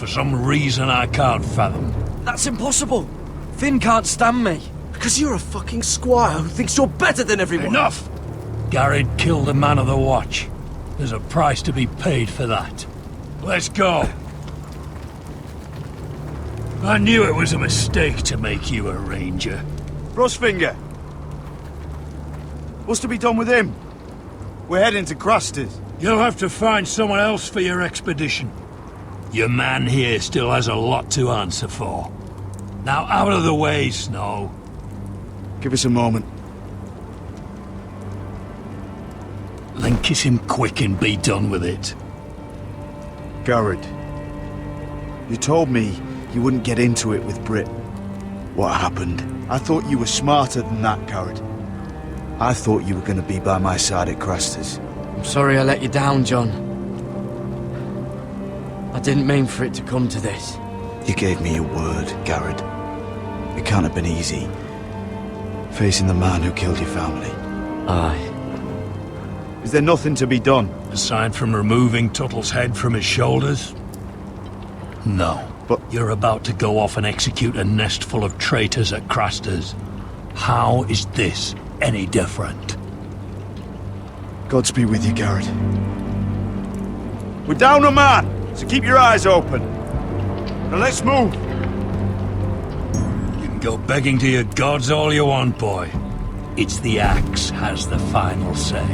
some reason I can't fathom. That's impossible. Finn can't stand me. Because you're a fucking squire who thinks you're better than everyone. Enough! Garrett killed a man of the watch. There's a price to be paid for that. Let's go. I knew it was a mistake to make you a ranger. Frostfinger! What's to be done with him? We're heading to Craster's. You'll have to find someone else for your expedition. Your man here still has a lot to answer for. Now out of the way, Snow. Give us a moment. Then kiss him quick and be done with it. Garrett, you told me you wouldn't get into it with Brit. What happened? I thought you were smarter than that, Garrett. I thought you were going to be by my side at Craster's. I'm sorry I let you down, John. I didn't mean for it to come to this. You gave me your word, Garrett. It can't have been easy. Facing the man who killed your family. Aye. Is there nothing to be done? Aside from removing Tuttle's head from his shoulders? No. But you're about to go off and execute a nest full of traitors at Craster's. How is this any different? Godspeed with you, Garrett. We're down a man, so keep your eyes open. Now let's move. You can go begging to your gods all you want, boy. It's the axe has the final say.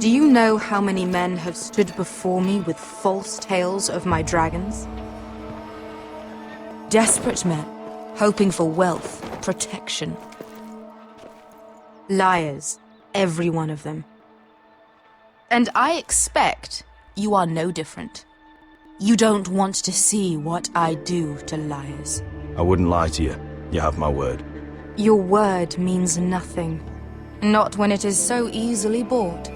Do you know how many men have stood before me with false tales of my dragons? Desperate men, hoping for wealth, protection. Liars, every one of them. And I expect you are no different. You don't want to see what I do to liars. I wouldn't lie to you. You have my word. Your word means nothing. Not when it is so easily bought.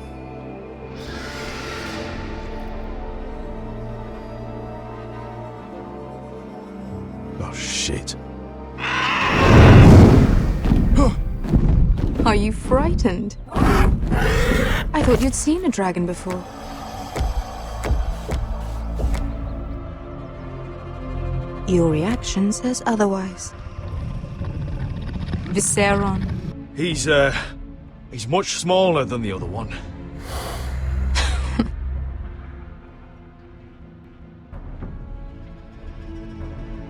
Oh, shit. Are you frightened? I thought you'd seen a dragon before. Your reaction says otherwise. Viseron. He's much smaller than the other one.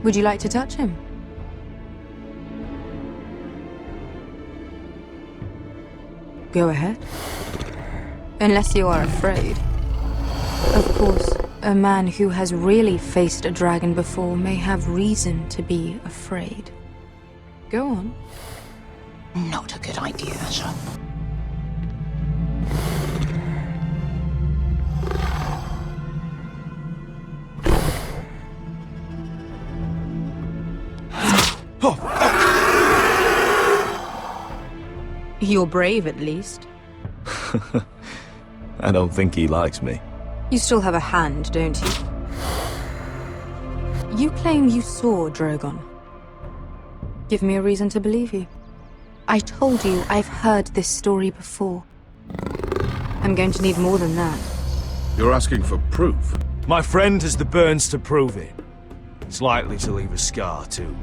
Would you like to touch him? Go ahead. Unless you are afraid. Of course, a man who has really faced a dragon before may have reason to be afraid. Go on. Not a good idea, Asher. You're brave, at least. I don't think he likes me. You still have a hand, don't you? You claim you saw Drogon. Give me a reason to believe you. I told you I've heard this story before. I'm going to need more than that. You're asking for proof? My friend has the burns to prove it. It's likely to leave a scar, too.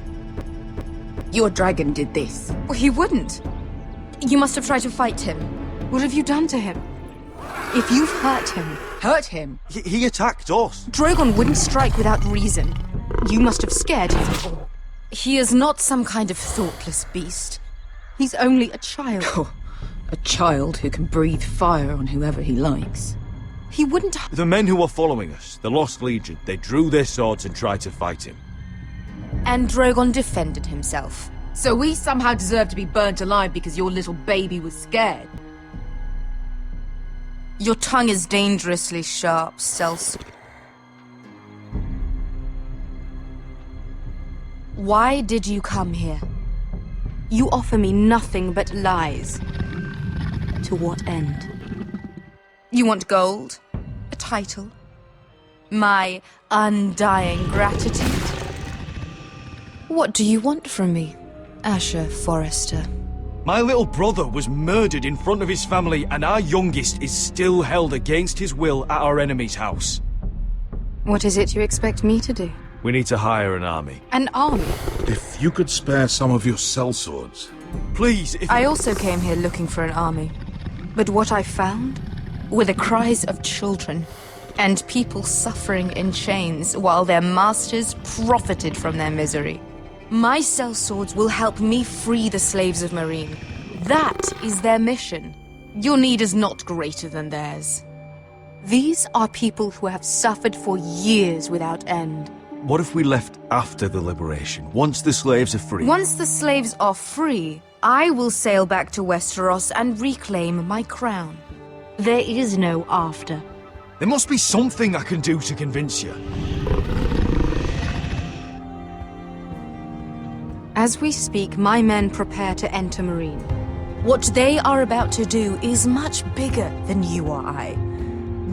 Your dragon did this. Well, he wouldn't. You must have tried to fight him. What have you done to him? If you've hurt him... Hurt him? He attacked us. Drogon wouldn't strike without reason. You must have scared him. He is not some kind of thoughtless beast. He's only a child. Oh, a child who can breathe fire on whoever he likes. He wouldn't... The men who were following us, the Lost Legion, they drew their swords and tried to fight him. And Drogon defended himself. So we somehow deserve to be burnt alive because your little baby was scared? Your tongue is dangerously sharp, sellsword. Why did you come here? You offer me nothing but lies. To what end? You want gold? A title? My undying gratitude? What do you want from me, Asher Forrester? My little brother was murdered in front of his family, and our youngest is still held against his will at our enemy's house. What is it you expect me to do? We need to hire an army. An army? If you could spare some of your sellswords. Please, if... I also came here looking for an army. But what I found were the cries of children and people suffering in chains while their masters profited from their misery. My sellswords will help me free the slaves of Marine. That is their mission. Your need is not greater than theirs. These are people who have suffered for years without end. What if we left after the liberation, once the slaves are free? Once the slaves are free, I will sail back to Westeros and reclaim my crown. There is no after. There must be something I can do to convince you. As we speak, my men prepare to enter Marine. What they are about to do is much bigger than you or I.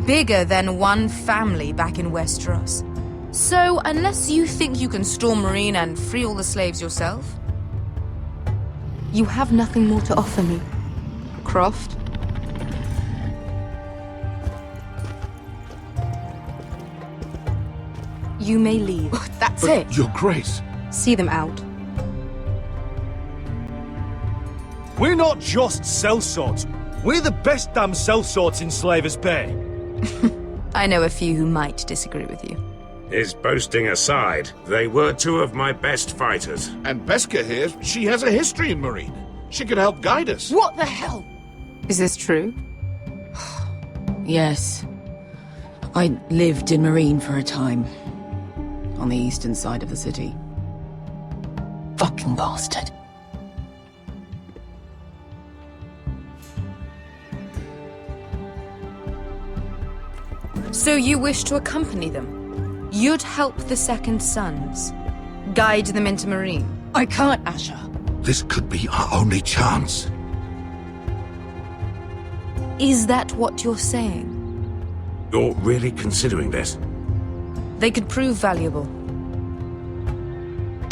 Bigger than one family back in Westeros. So, unless you think you can storm Marine and free all the slaves yourself, you have nothing more to offer me, Croft. You may leave. That's But it. Your Grace. See them out. We're not just sellswords. We're the best damn sellswords in Slavers Bay. I know a few who might disagree with you. His boasting aside, they were two of my best fighters. And Beska here, she has a history in Marine. She could help guide us. What the hell? Is this true? Yes. I lived in Marine for a time. On the eastern side of the city. Fucking bastard. So you wish to accompany them? You'd help the Second Sons? Guide them into Marine? I can't, Asher. This could be our only chance. Is that what you're saying? You're really considering this? They could prove valuable.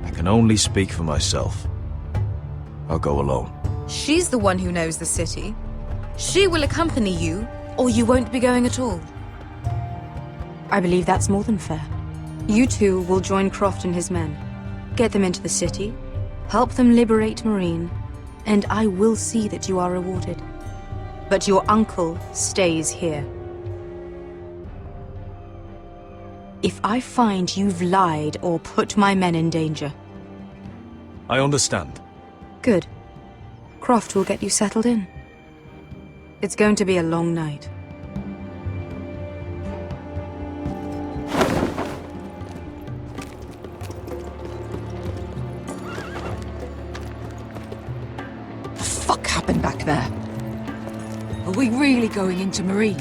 I can only speak for myself. I'll go alone. She's the one who knows the city. She will accompany you, or you won't be going at all. I believe that's more than fair. You two will join Croft and his men. Get them into the city, help them liberate Marine, and I will see that you are rewarded. But your uncle stays here. if I find you've lied or put my men in danger. I understand. Good. Croft will get you settled in. It's going to be a long night. The fuck happened back there? Are we really going into Marine?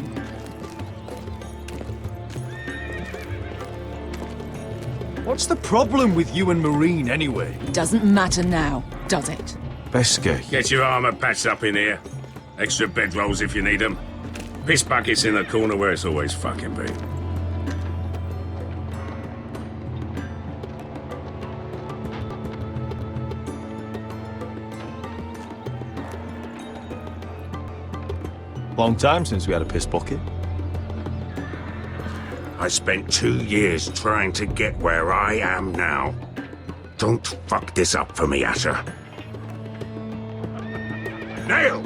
What's the problem with you and Marine, anyway? Doesn't matter now, does it? Beske. Get your armor patched up in here. Extra bedrolls if you need them. Piss buckets in the corner where it's always fucking been. Long time since we had a piss bucket. I spent 2 years trying to get where I am now. Don't fuck this up for me, Asher. Nail!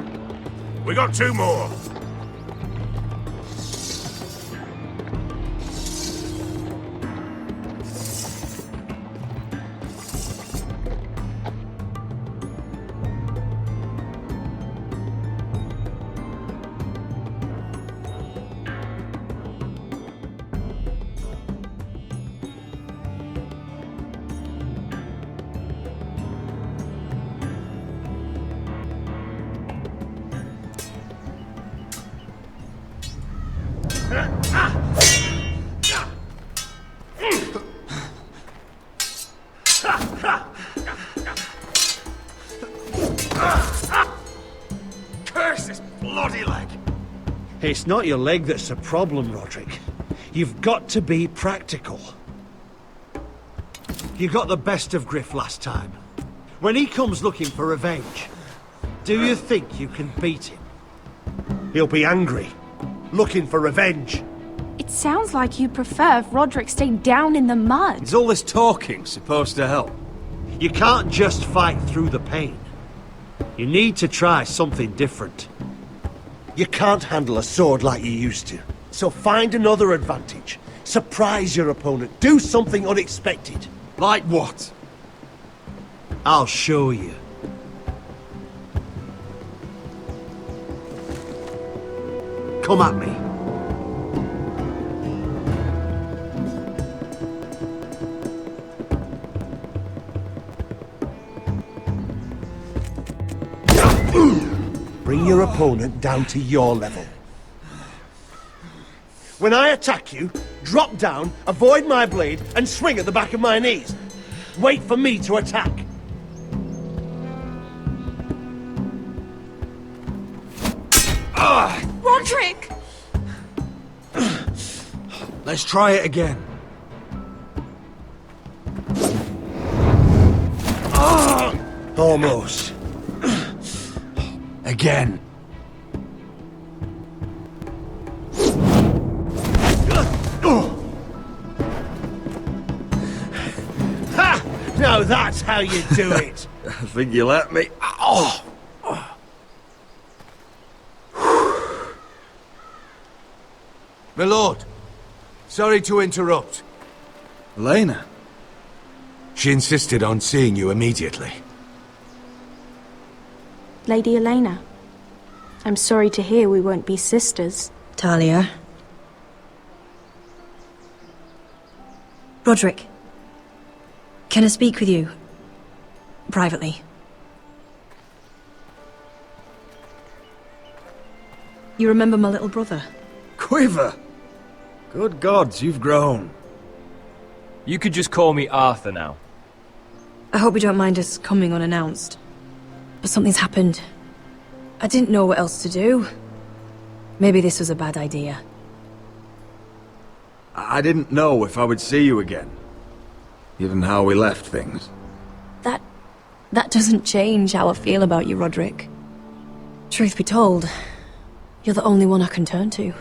We got 2 more. Curse this bloody leg! It's not your leg that's the problem, Roderick. You've got to be practical. You got the best of Griff last time. When he comes looking for revenge, do you think you can beat him? He'll be angry, looking for revenge. It sounds like you prefer if Roderick stayed down in the mud. Is all this talking supposed to help? You can't just fight through the pain. You need to try something different. You can't handle a sword like you used to. So find another advantage. Surprise your opponent. Do something unexpected. Like what? I'll show you. Come at me. Bring your opponent down to your level. When I attack you, drop down, avoid my blade, and swing at the back of my knees. Wait for me to attack. Roderick! Let's try it again. Almost. Again. Ha! Now that's how you do it. I think you let me. Oh! My lord, sorry to interrupt. Elena? She insisted on seeing you immediately. Lady Elena, I'm sorry to hear we won't be sisters. Talia. Roderick. Can I speak with you? Privately. You remember my little brother? Quiver! Good gods, you've grown. You could just call me Arthur now. I hope you don't mind us coming unannounced. But something's happened. I didn't know what else to do. Maybe this was a bad idea. I didn't know if I would see you again. Given how we left things. That doesn't change how I feel about you, Roderick. Truth be told, you're the only one I can turn to.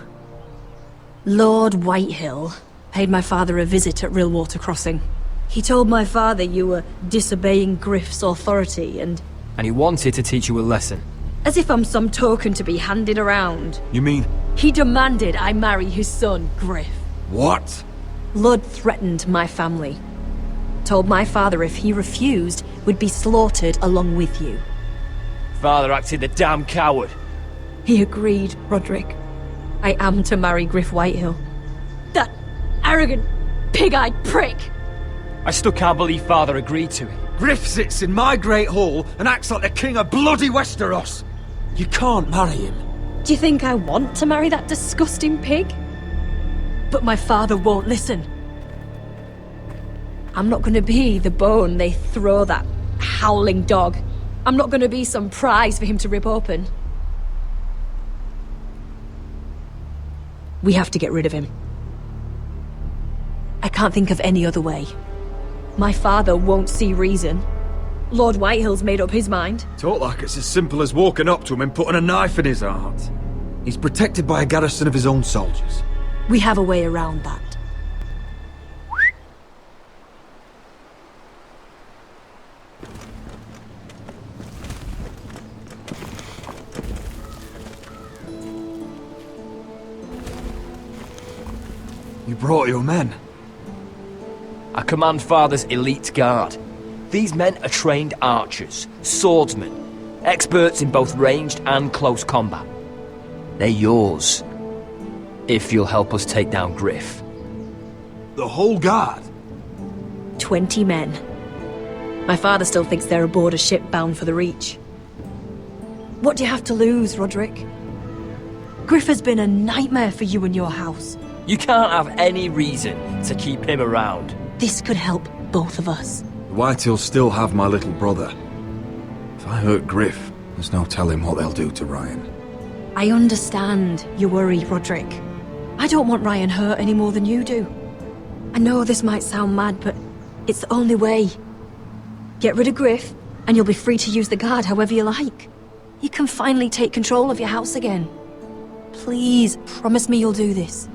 Lord Whitehill paid my father a visit at Rillwater Crossing. He told my father you were disobeying Griff's authority and he wanted to teach you a lesson. as if I'm some token to be handed around. You mean... He demanded I marry his son, Griff. What? Lud threatened my family. Told my father if he refused, we'd be slaughtered along with you. Father acted the damn coward. He agreed, Roderick. I am to marry Griff Whitehill. That arrogant, pig-eyed prick! I still can't believe Father agreed to it. Griff sits in my great hall and acts like the king of bloody Westeros. You can't marry him. Do you think I want to marry that disgusting pig? But my father won't listen. I'm not gonna be the bone they throw that howling dog. I'm not gonna be some prize for him to rip open. We have to get rid of him. I can't think of any other way. My father won't see reason. Lord Whitehill's made up his mind. Talk like it's as simple as walking up to him and putting a knife in his heart. He's protected by a garrison of his own soldiers. We have a way around that. You brought your men. I command Father's elite guard. These men are trained archers, swordsmen, experts in both ranged and close combat. They're yours, if you'll help us take down Griff. The whole guard? 20 men. My father still thinks they're aboard a ship bound for the Reach. What do you have to lose, Roderick? Griff has been a nightmare for you and your house. You can't have any reason to keep him around. This could help both of us. The Whitehills still have my little brother. If I hurt Griff, there's no telling what they'll do to Ryan. I understand your worry, Roderick. I don't want Ryan hurt any more than you do. I know this might sound mad, but it's the only way. Get rid of Griff, and you'll be free to use the guard however you like. You can finally take control of your house again. Please, promise me you'll do this.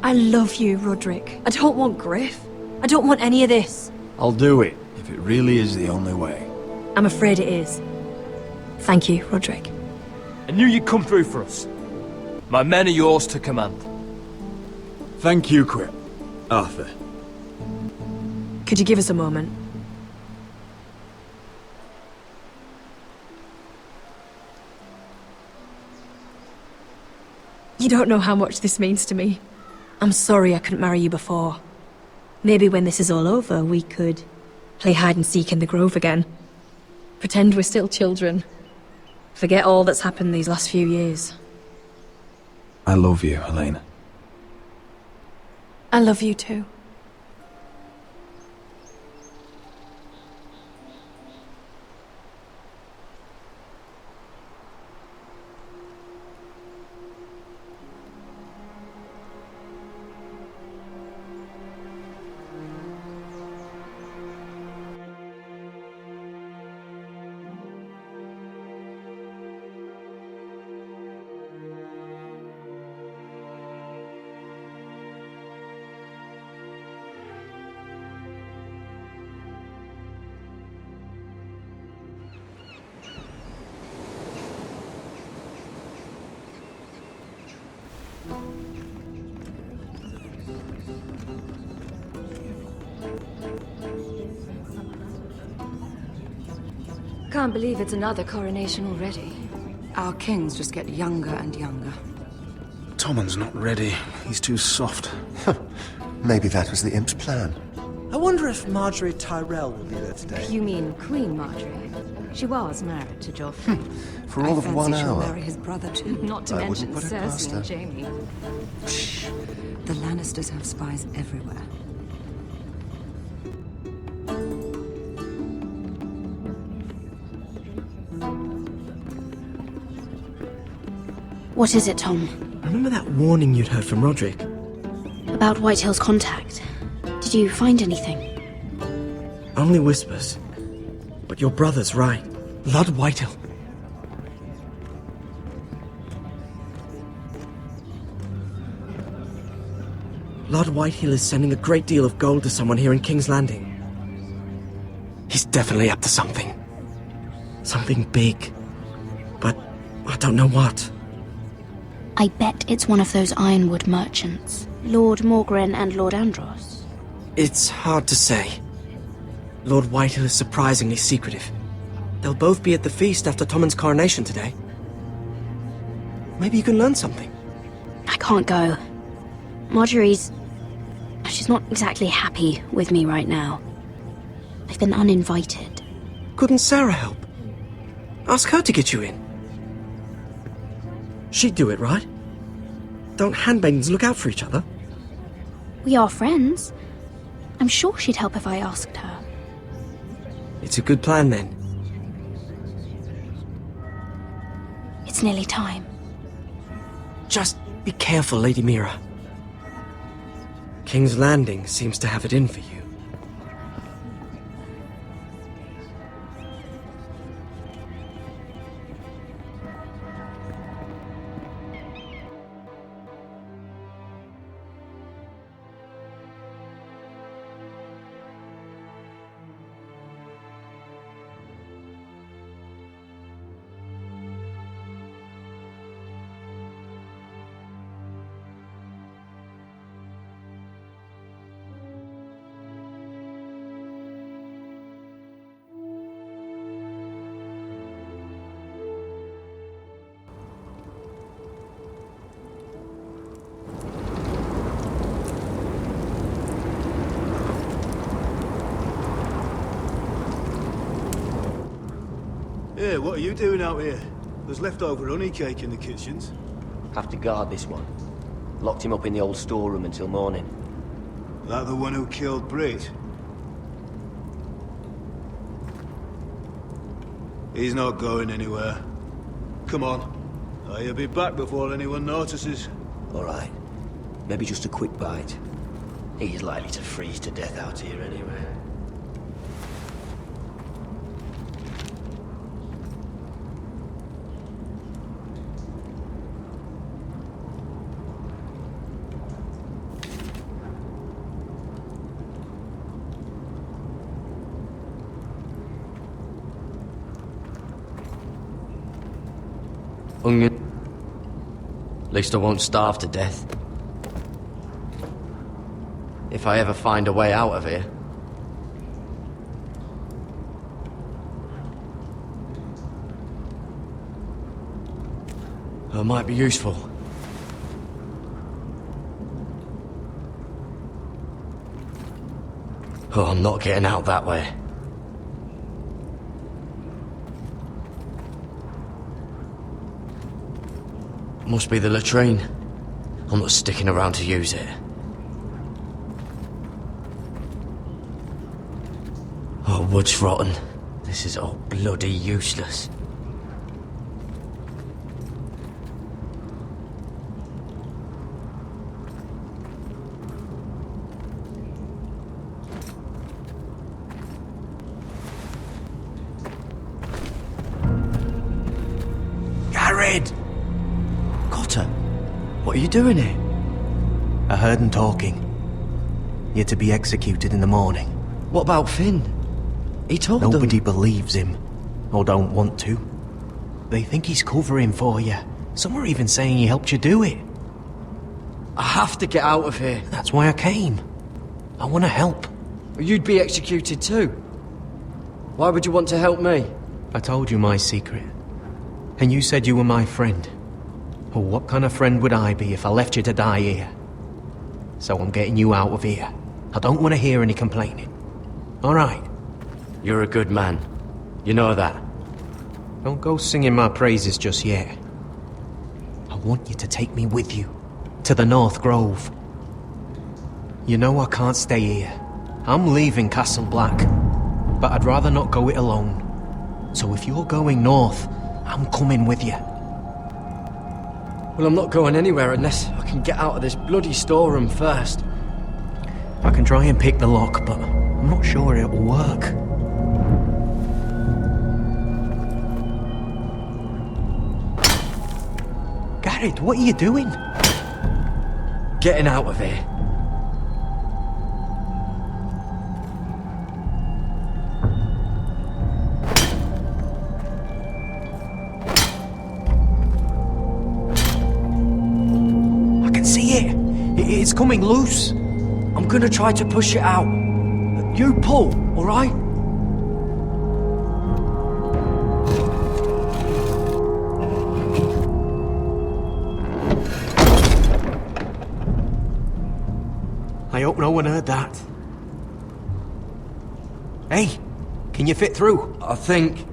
I love you, Roderick. I don't want Griff. I don't want any of this. I'll do it, if it really is the only way. I'm afraid it is. Thank you, Roderick. I knew you'd come through for us. My men are yours to command. Thank you, Quip. Arthur. Could you give us a moment? You don't know how much this means to me. I'm sorry I couldn't marry you before. Maybe when this is all over, we could play hide and seek in the grove again. Pretend we're still children. Forget all that's happened these last few years. I love you, Helena. I love you too. Can't believe it's another coronation already. Our kings just get younger and younger. Tommen's not ready. He's too soft. Maybe that was the imp's plan. I wonder if Marjorie Tyrell will be there today. You mean Queen Marjorie? She was married to Joffrey. For all of 1 She'll hour. marry his brother too. Not to I mention wouldn't put it past Cersei her. and Jaime. Shh. The Lannisters have spies everywhere. What is it, Tom? Remember that warning you'd heard from Roderick? About Whitehill's contact. Did you find anything? Only whispers. But your brother's right. Lord Whitehill. Lord Whitehill is sending a great deal of gold to someone here in King's Landing. He's definitely up to something. Something big. But I don't know what. I bet it's one of those ironwood merchants. Lord Morgren and Lord Andros. It's hard to say. Lord Whitehill is surprisingly secretive. They'll both be at the feast after Tommen's coronation today. Maybe you can learn something. I can't go. Marjorie's... she's not exactly happy with me right now. I've been uninvited. Couldn't Sarah help? Ask her to get you in. She'd do it, right? Don't handmaidens look out for each other? We are friends. I'm sure she'd help if I asked her. It's a good plan, then. It's nearly time. Just be careful, Lady Mira. King's Landing seems to have it in for you. Hey, what are you doing out here? There's leftover honey cake in the kitchens. Have to guard this one. Locked him up in the old storeroom until morning. That the one who killed Brit? He's not going anywhere. Come on. He'll be back before anyone notices. All right. Maybe just a quick bite. He's likely to freeze to death out here anyway. Hunger. At least I won't starve to death. If I ever find a way out of here. It might be useful. Oh, I'm not getting out that way. Must be the latrine. I'm not sticking around to use it. Oh, wood's rotten. This is all bloody useless. Garrett! Cotter, what are you doing here? I heard them talking. You're to be executed in the morning. What about Finn? He told them... Nobody believes him, or don't want to. They think he's covering for you. Some are even saying he helped you do it. I have to get out of here. That's why I came. I want to help. You'd be executed too. Why would you want to help me? I told you my secret. And you said you were my friend. Well, what kind of friend would I be if I left you to die here? So I'm getting you out of here. I don't want to hear any complaining. All right? You're a good man. You know that. Don't go singing my praises just yet. I want you to take me with you. To the North Grove. You know I can't stay here. I'm leaving Castle Black. But I'd rather not go it alone. So if you're going north, I'm coming with you. Well, I'm not going anywhere unless I can get out of this bloody storeroom first. I can try and pick the lock, but I'm not sure it'll work. Garrett, what are you doing? Getting out of here. can see it. It's coming loose. I'm gonna try to push it out. You pull, alright? I hope no one heard that. Hey, can you fit through? I think...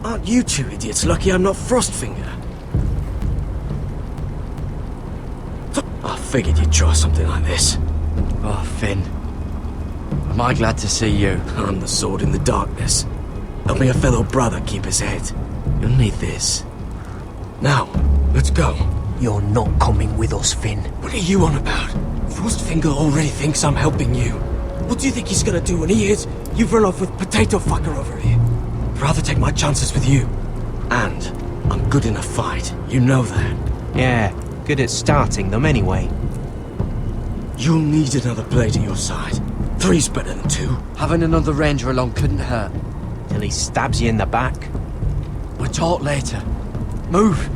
Aren't you two idiots lucky I'm not Frostfinger? I figured you'd try something like this. Oh, Finn. Am I glad to see you? I'm the sword in the darkness. Helping a fellow brother keep his head. You'll need this. Now, let's go. You're not coming with us, Finn. What are you on about? Frostfinger already thinks I'm helping you. What do you think he's gonna do when he hears you've run off with Potato Fucker over here? I'd rather take my chances with you. And I'm good in a fight. You know that. Yeah, good at starting them anyway. You'll need another blade at your side. 3's better than 2. Having another ranger along couldn't hurt. Till he stabs you in the back. We'll talk later. Move!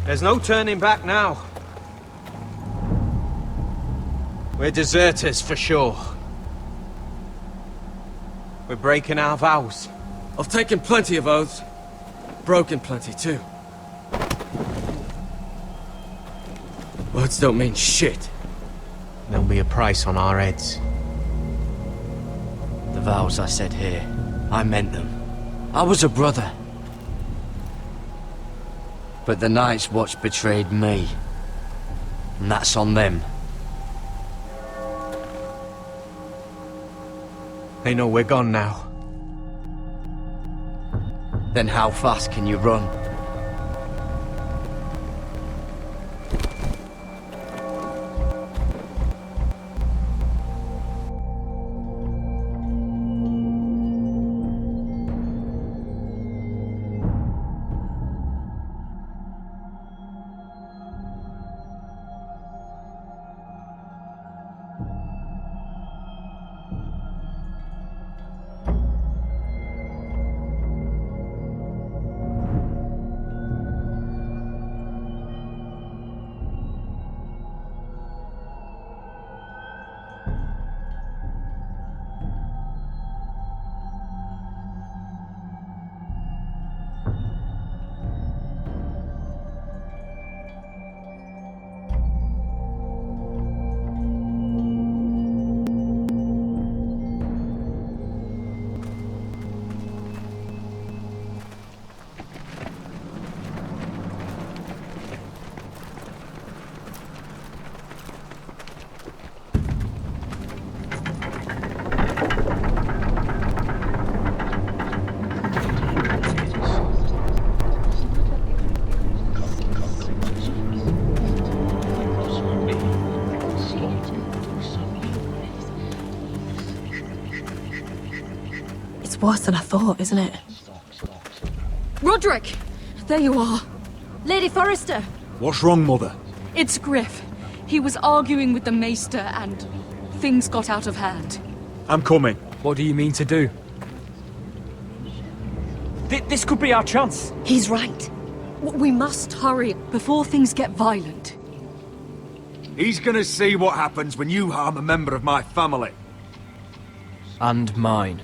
There's no turning back now. We're deserters for sure. We're breaking our vows. I've taken plenty of oaths. Broken plenty too. Words don't mean shit. There'll be a price on our heads. The vows I said here, I meant them. I was a brother. But the Night's Watch betrayed me. And that's on them. They know we're gone now. Then how fast can you run? worse than I thought, isn't it? Roderick! There you are. Lady Forrester! What's wrong, Mother? It's Griff. He was arguing with the Maester and things got out of hand. I'm coming. What do you mean to do? This could be our chance. He's right. We must hurry before things get violent. He's gonna see what happens when you harm a member of my family. And mine.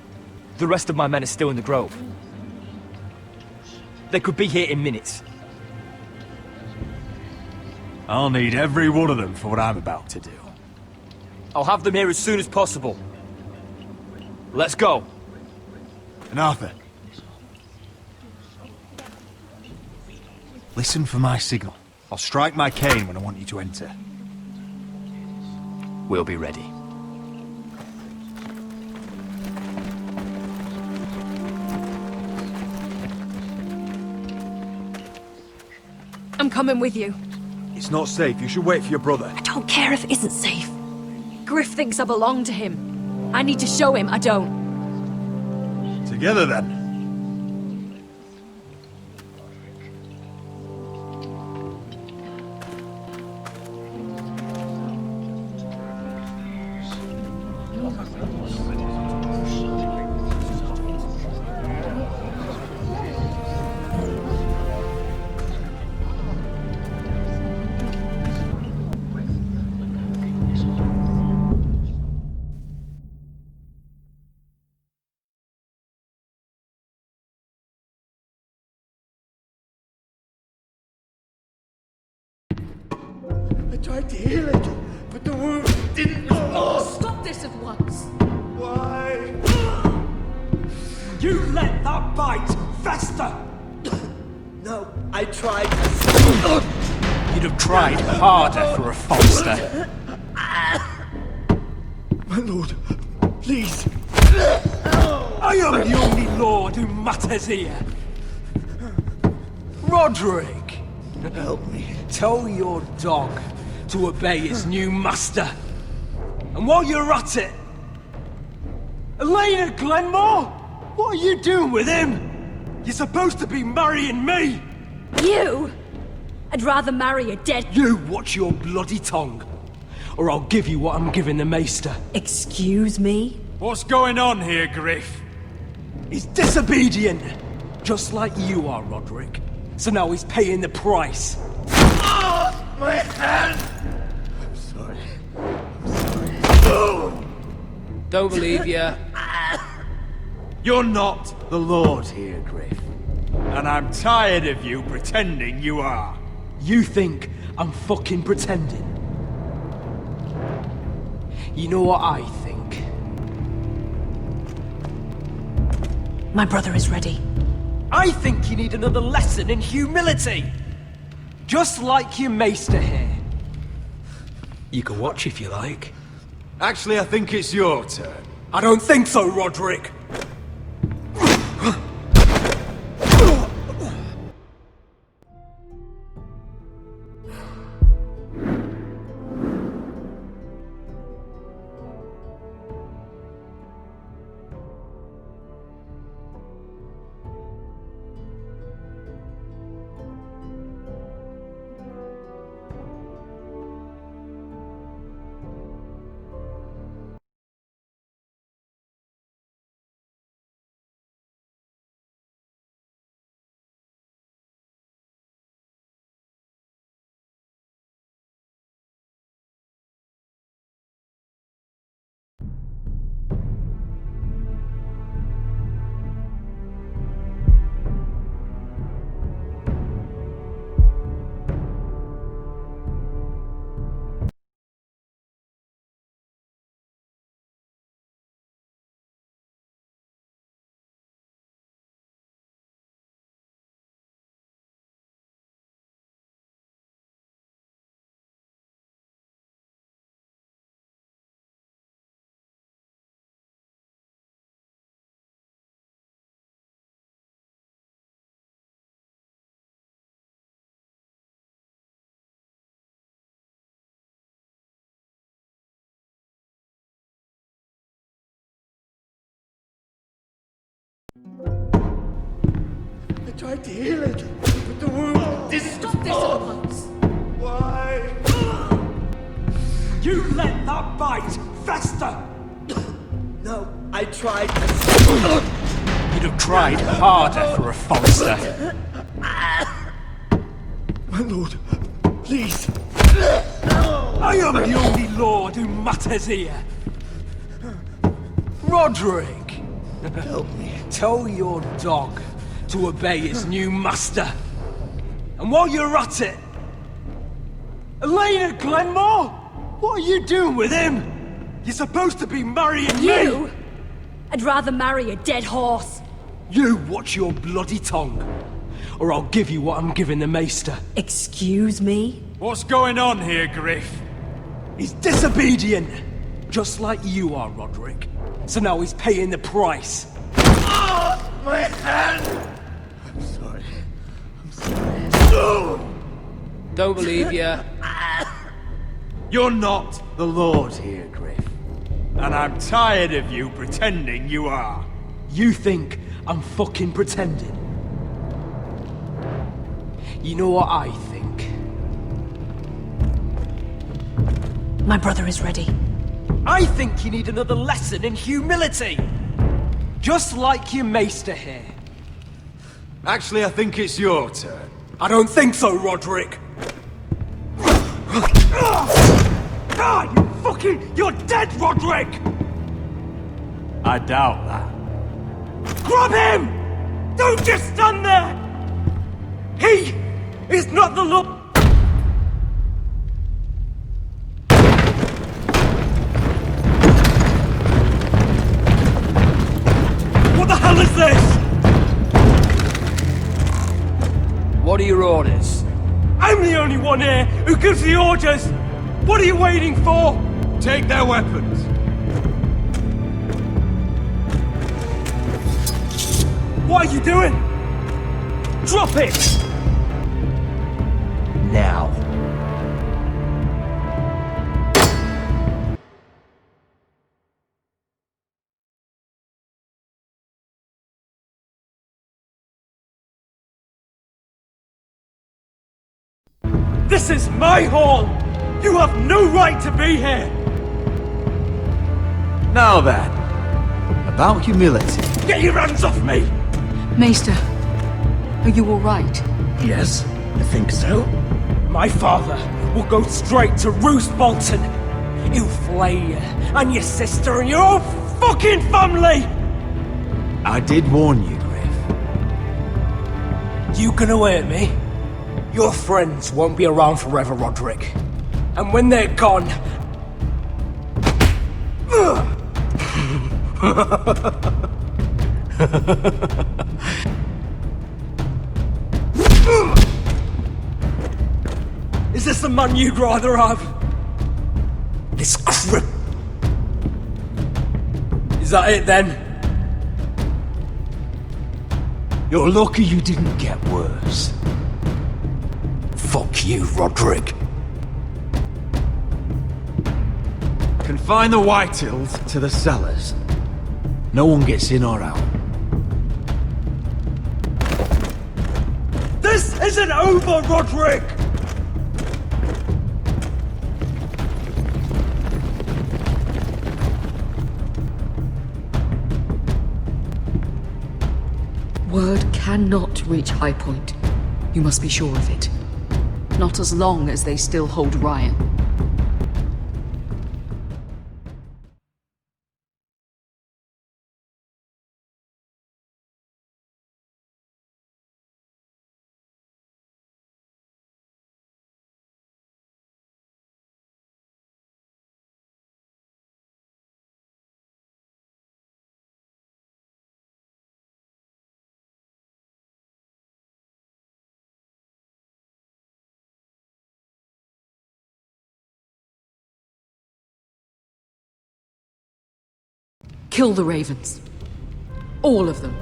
The rest of my men are still in the grove. They could be here in minutes. I'll need every one of them for what I'm about to do. I'll have them here as soon as possible. Let's go. And Arthur, listen for my signal. I'll strike my cane when I want you to enter. We'll be ready. I'm coming with you. It's not safe. You should wait for your brother. I don't care if it isn't safe. Griff thinks I belong to him. I need to show him I don't. Together, then. I tried to heal it, but the wound didn't... Stop this at once! Why? You let that bite fester! No, I tried. You'd have tried harder for a Foster. My lord, please. I am the only lord who matters here. Roderick! Help me. Tell your dog to obey his new master. And while you're at it, Elena Glenmore? What are you doing with him? You're supposed to be marrying me! You? I'd rather marry a dead... You watch your bloody tongue, or I'll give you what I'm giving the Maester. Excuse me? What's going on here, Griff? He's disobedient, just like you are, Roderick. So now he's paying the price. Oh, my hand! I'm sorry. Oh. Don't believe you. You're not the Lord here, Griff. And I'm tired of you pretending you are. You think I'm fucking pretending? You know what I think? My brother is ready. I think you need another lesson in humility. Just like your maester here. You can watch if you like. Actually, I think it's your turn. I don't think so, Roderick. tried to heal it, but the wound didn't... Stop this at once! Why? You let that bite fester! No, I tried. You'd have tried harder for a Forrester. My lord, please. I am the only lord who matters here. Roderick! Help me. Tell your dog to obey his new master. And while you're at it, Elena Glenmore? What are you doing with him? You're supposed to be marrying You? me! I'd rather marry a dead horse. You watch your bloody tongue, or I'll give you what I'm giving the maester. Excuse me? What's going on here, Griff? He's disobedient, just like you are, Roderick. So now he's paying the price. My hand! I'm sorry. I'm sorry. Don't believe you. You're not the Lord here, Griff. And I'm tired of you pretending you are. You think I'm fucking pretending? You know what I think? My brother is ready. I think you need another lesson in humility. Just like your maester here. Actually, I think it's your turn. I don't think so, Roderick. You're dead, Roderick! I doubt that. Grab him! Don't just stand there! He is not the Lord. What the hell is this? What are your orders? I'm the only one here who gives the orders! What are you waiting for? Take their weapons. What are you doing? Drop it! Now. This is my hall! You have no right to be here! Now then, about humility. Get your hands off me! Maester, are you all right? Yes, I think so. My father will go straight to Roose Bolton. He'll flay you, and your sister, and your whole fucking family! I did warn you, Griff. You gonna hurt me? Your friends won't be around forever, Roderick. And when they're gone... Is this the man you'd rather have? This crip... Is that it then? You're lucky you didn't get worse. Fuck you, Roderick. Confine the Whitehills to the cellars. No one gets in or out. This isn't over, Roderick! Word cannot reach High Point. You must be sure of it. Not as long as they still hold Ryan. Kill the ravens. All of them.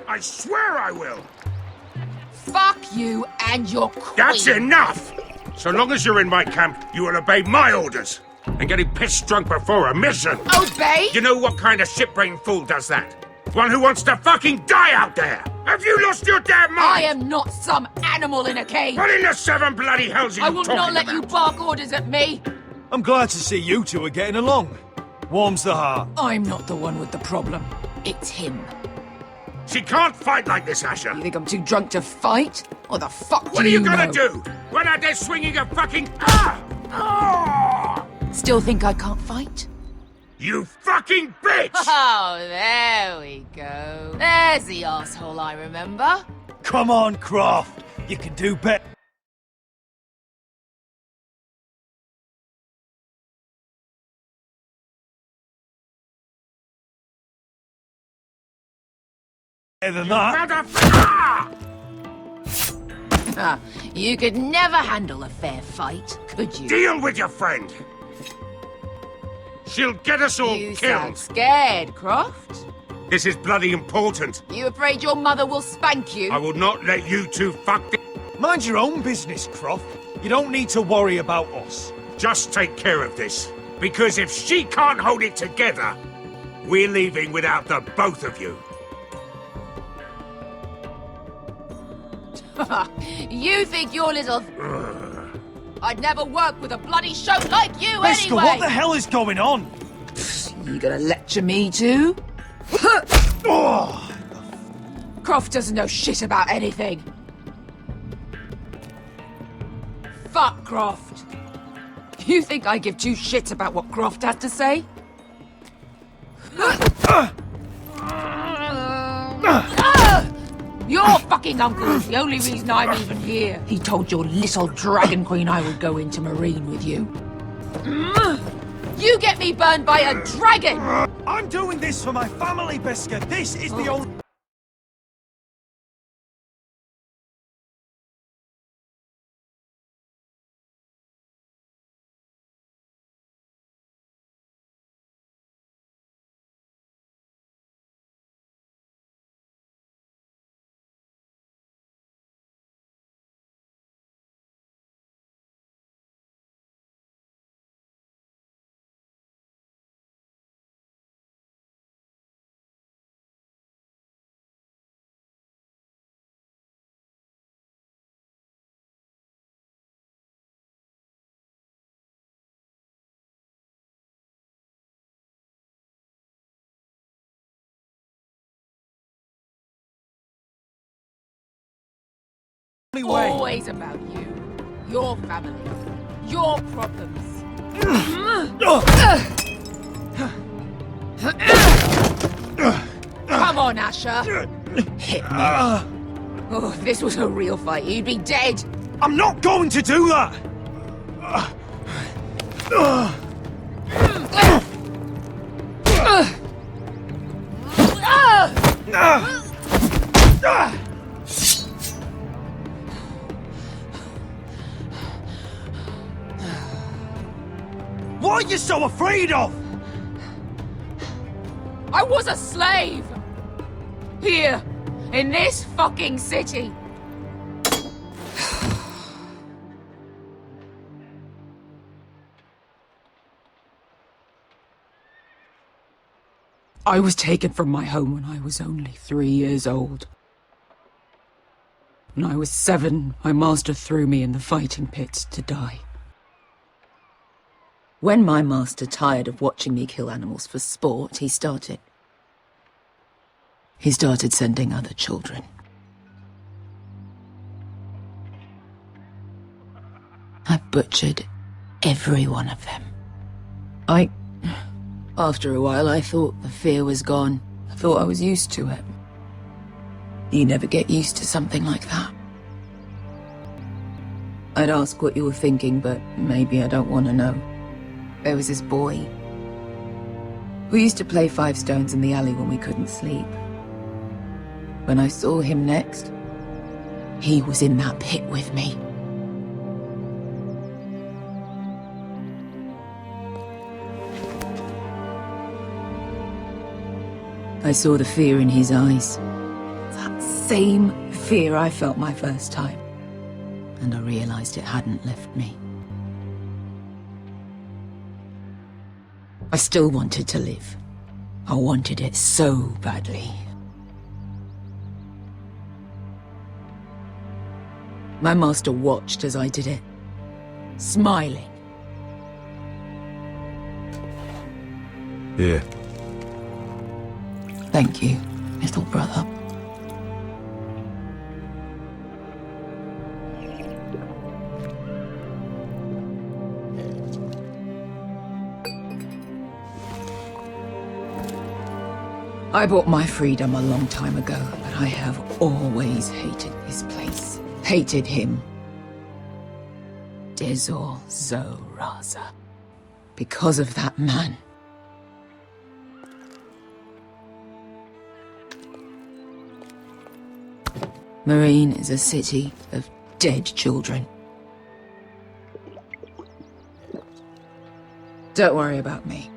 I swear I will! Fuck you and your queen. That's enough! So long as you're in my camp, you will obey my orders. And getting pissed drunk before a mission. Obey? You know what kind of shitbrain fool does that? One who wants to fucking die out there! Have you lost your damn mind? I am not some animal in a cage. What in the seven bloody hells are you I will talking not let about? you bark orders at me. I'm glad to see you two are getting along. Warms the heart. I'm not the one with the problem. It's him. She can't fight like this, Asher. You think I'm too drunk to fight? What the fuck What do are you know? gonna do? When out there swinging a fucking... Still think I can't fight? You fucking bitch! Oh, there we go. There's the asshole I remember. Come on, Croft. You can do better than that. You could never handle a fair fight, could you? Deal with your friend! She'll get us all You killed! sound scared, Croft. This is bloody important. You afraid your mother will spank you? I will not let you two fuck the... Mind your own business, Croft. You don't need to worry about us. Just take care of this. Because if she can't hold it together, we're leaving without the both of you. You think your little... I'd never work with a bloody shote like you Bester, anyway! what the hell is going on? You gonna lecture me too? Croft doesn't know shit about anything. Fuck Croft. You think I give two shits about what Croft has to say? Your fucking uncle is the only reason I'm even here. He told your little dragon queen I would go into Marine with you. You get me burned by a dragon! I'm doing this for my family, Beskar. This is the only... way. Always about you. Your family. Your problems. Come on, Asher. Hit me. Oh, if this was a real fight, you'd be dead. I'm not going to do that! What are you so afraid of? I was a slave! Here, in this fucking city. I was taken from my home when I was only 3 years old. When I was 7, my master threw me in the fighting pits to die. When my master tired of watching me kill animals for sport, he started sending other children. I butchered every one of them. After a while, I thought the fear was gone. I thought I was used to it. You never get used to something like that. I'd ask what you were thinking, but maybe I don't want to know. There was this boy. We used to play 5 stones in the alley when we couldn't sleep. When I saw him next, he was in that pit with me. I saw the fear in his eyes. Same fear I felt my first time. And I realized it hadn't left me. I still wanted to live. I wanted it so badly. My master watched as I did it, smiling. Here. Thank you, little brother. I bought my freedom a long time ago, but I have always hated this place. Hated him. Dezor Zoraza. Because of that man. Marine is a city of dead children. Don't worry about me.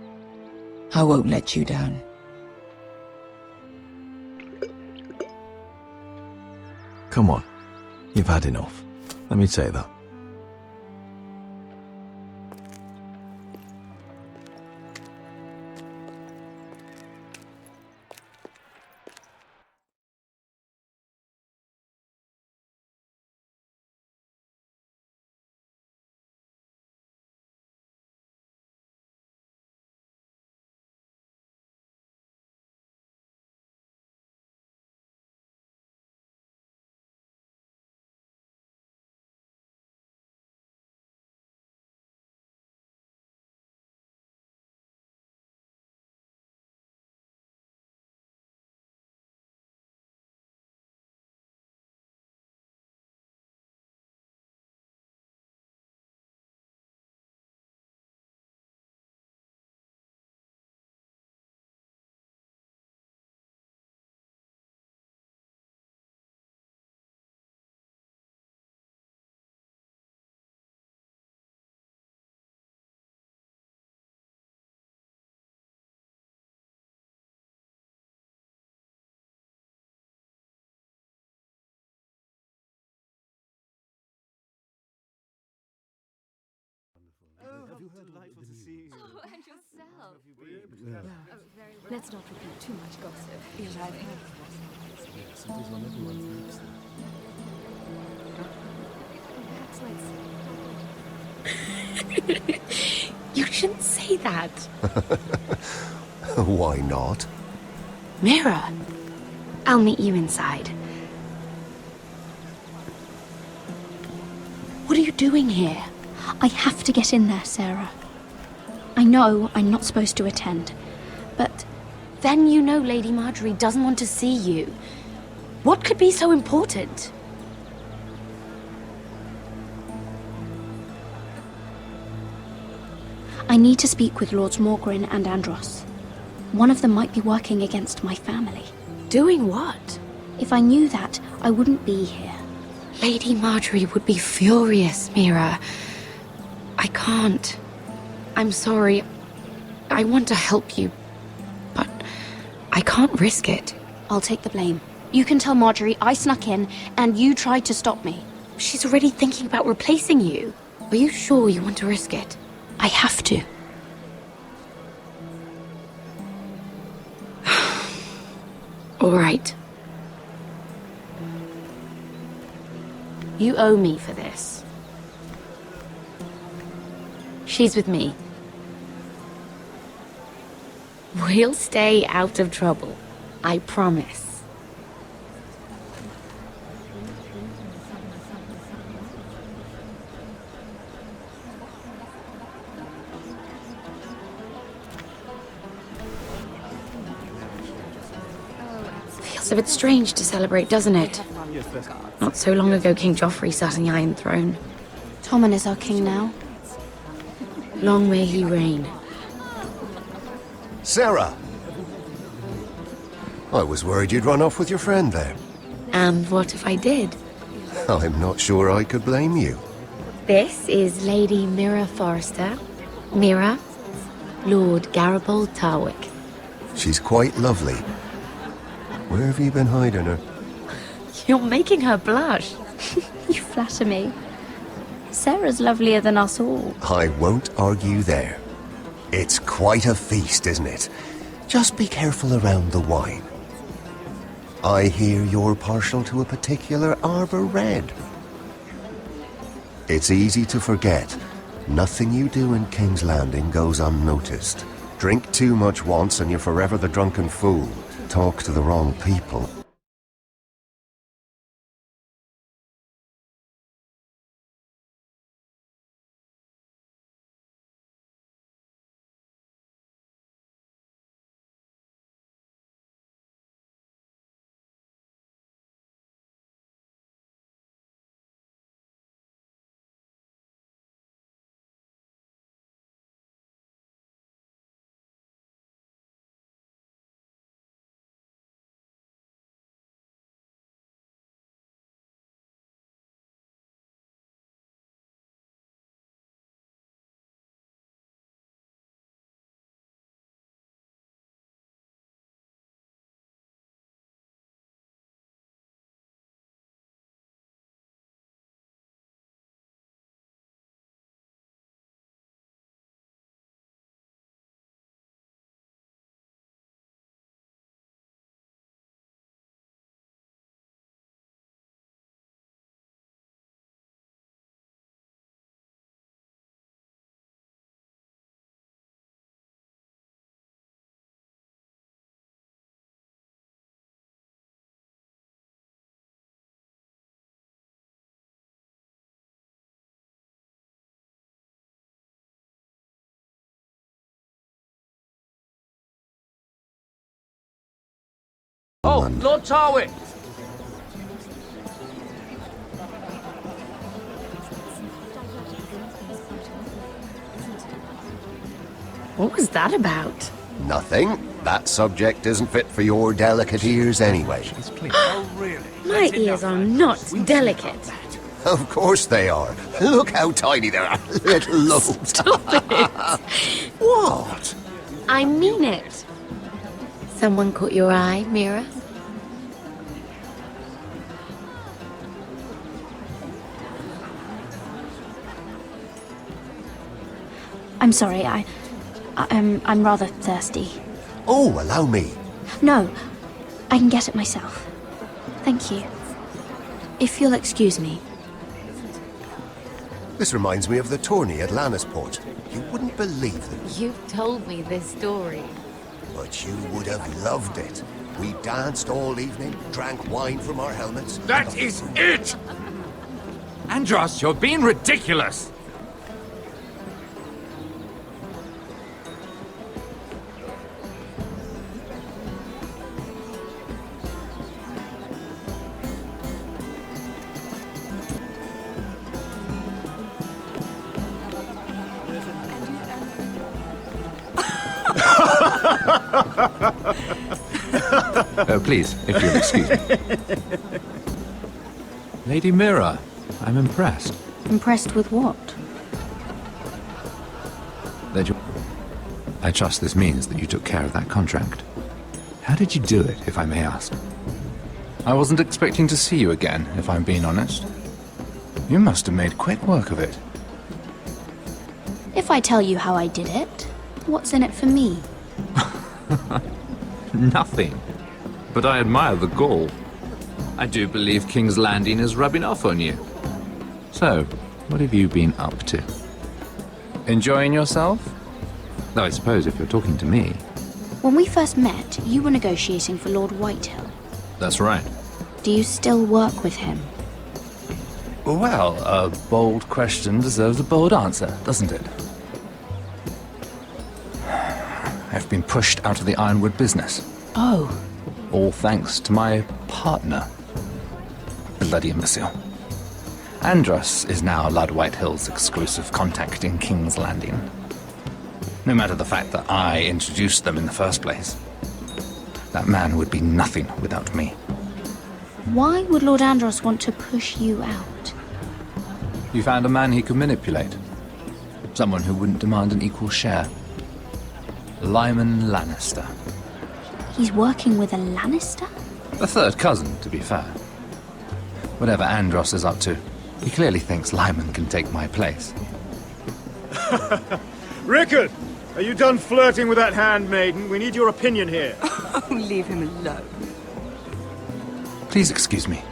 I won't let you down. Come on. You've had enough. Let me say that. Oh, and yourself. Let's not repeat too much gossip. Yes, I've heard. You shouldn't say that. Why not? Mira, I'll meet you inside. What are you doing here? I have to get in there, Sarah. I know I'm not supposed to attend, but then you know Lady Marjorie doesn't want to see you. What could be so important? I need to speak with Lords Morgrin and Andros. One of them might be working against my family. Doing what? If I knew that, I wouldn't be here. Lady Marjorie would be furious, Mira. I can't. I'm sorry. I want to help you, but I can't risk it. I'll take the blame. You can tell Marjorie I snuck in and you tried to stop me. She's already thinking about replacing you. Are you sure you want to risk it? I have to. All right. You owe me for this. She's with me. We'll stay out of trouble. I promise. Feels a bit strange to celebrate, doesn't it? Not so long ago, King Joffrey sat on the Iron Throne. Tommen is our king now. Long may he reign. Sarah! I was worried you'd run off with your friend there. And what if I did? I'm not sure I could blame you. This is Lady Mira Forrester. Mira, Lord Garibald Tarwick. She's quite lovely. Where have you been hiding her? You're making her blush. You flatter me. Sarah's lovelier than us all. I won't argue there. It's quite a feast, isn't it? Just be careful around the wine. I hear you're partial to a particular Arbor Red. It's easy to forget. Nothing you do in King's Landing goes unnoticed. Drink too much once and you're forever the drunken fool. Talk to the wrong people. Oh, Lord Tarwick! What was that about? Nothing. That subject isn't fit for your delicate ears anyway. Oh, really? My ears are not delicate. Of course they are. Look how tiny they are. Little lobes. Stop it! What? I mean it. Someone caught your eye, Mira? I'm sorry, I'm rather thirsty. Oh, allow me. No, I can get it myself. Thank you. If you'll excuse me. This reminds me of the tourney at Lannisport. You wouldn't believe it. You've told me this story. But you would have loved it. We danced all evening, drank wine from our helmets. That is it! Andros, you're being ridiculous! Please, if you'll excuse me. Lady Mira, I'm impressed. Impressed with what? That you... I trust this means that you took care of that contract. How did you do it, if I may ask? I wasn't expecting to see you again, if I'm being honest. You must have made quick work of it. If I tell you how I did it, what's in it for me? Nothing. But I admire the gall. I do believe King's Landing is rubbing off on you. So, what have you been up to? Enjoying yourself? Though I suppose if you're talking to me... When we first met, you were negotiating for Lord Whitehill. That's right. Do you still work with him? Well, a bold question deserves a bold answer, doesn't it? I've been pushed out of the ironwood business. Oh. All thanks to my partner. Bloody imbecile. Andros is now Lord Whitehill's exclusive contact in King's Landing. No matter the fact that I introduced them in the first place. That man would be nothing without me. Why would Lord Andros want to push you out? You found a man he could manipulate. Someone who wouldn't demand an equal share. Lyman Lannister. He's working with a Lannister? A third cousin, to be fair. Whatever Andros is up to, he clearly thinks Lyman can take my place. Rickard! Are you done flirting with that handmaiden? We need your opinion here. Oh, leave him alone. Please excuse me.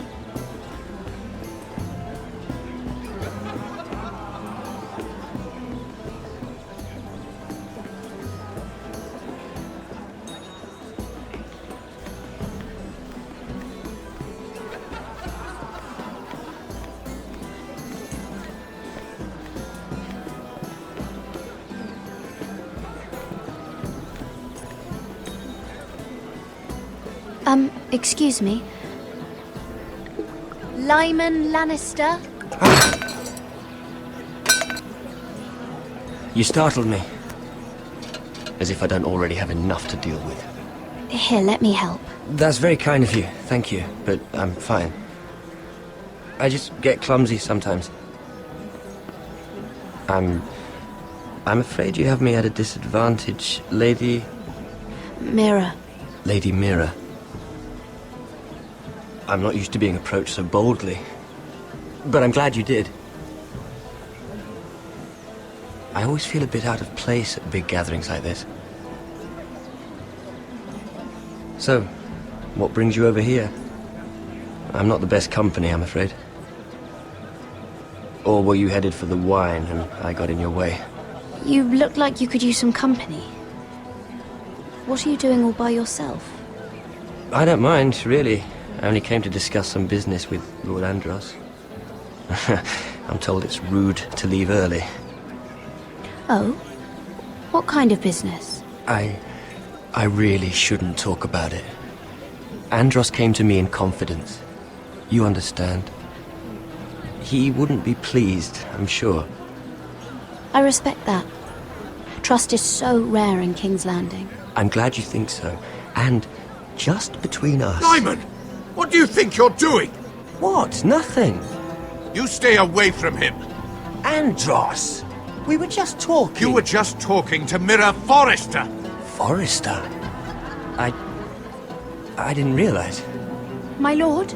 Excuse me. Lyman Lannister? You startled me. As if I don't already have enough to deal with. Here, let me help. That's very kind of you, thank you, but I'm fine. I just get clumsy sometimes. I'm afraid you have me at a disadvantage, Lady... Mira. Lady Mira. I'm not used to being approached so boldly, but I'm glad you did. I always feel a bit out of place at big gatherings like this. So, what brings you over here? I'm not the best company, I'm afraid. Or were you headed for the wine and I got in your way? You look like you could use some company. What are you doing all by yourself? I don't mind, really. I only came to discuss some business with Lord Andros. I'm told it's rude to leave early. Oh? What kind of business? I really shouldn't talk about it. Andros came to me in confidence. You understand? He wouldn't be pleased, I'm sure. I respect that. Trust is so rare in King's Landing. I'm glad you think so. And just between us... Lyman! What do you think you're doing? What? Nothing. You stay away from him. Andros! We were just talking. You were just talking to Mira Forrester. Forrester? I didn't realize. My lord?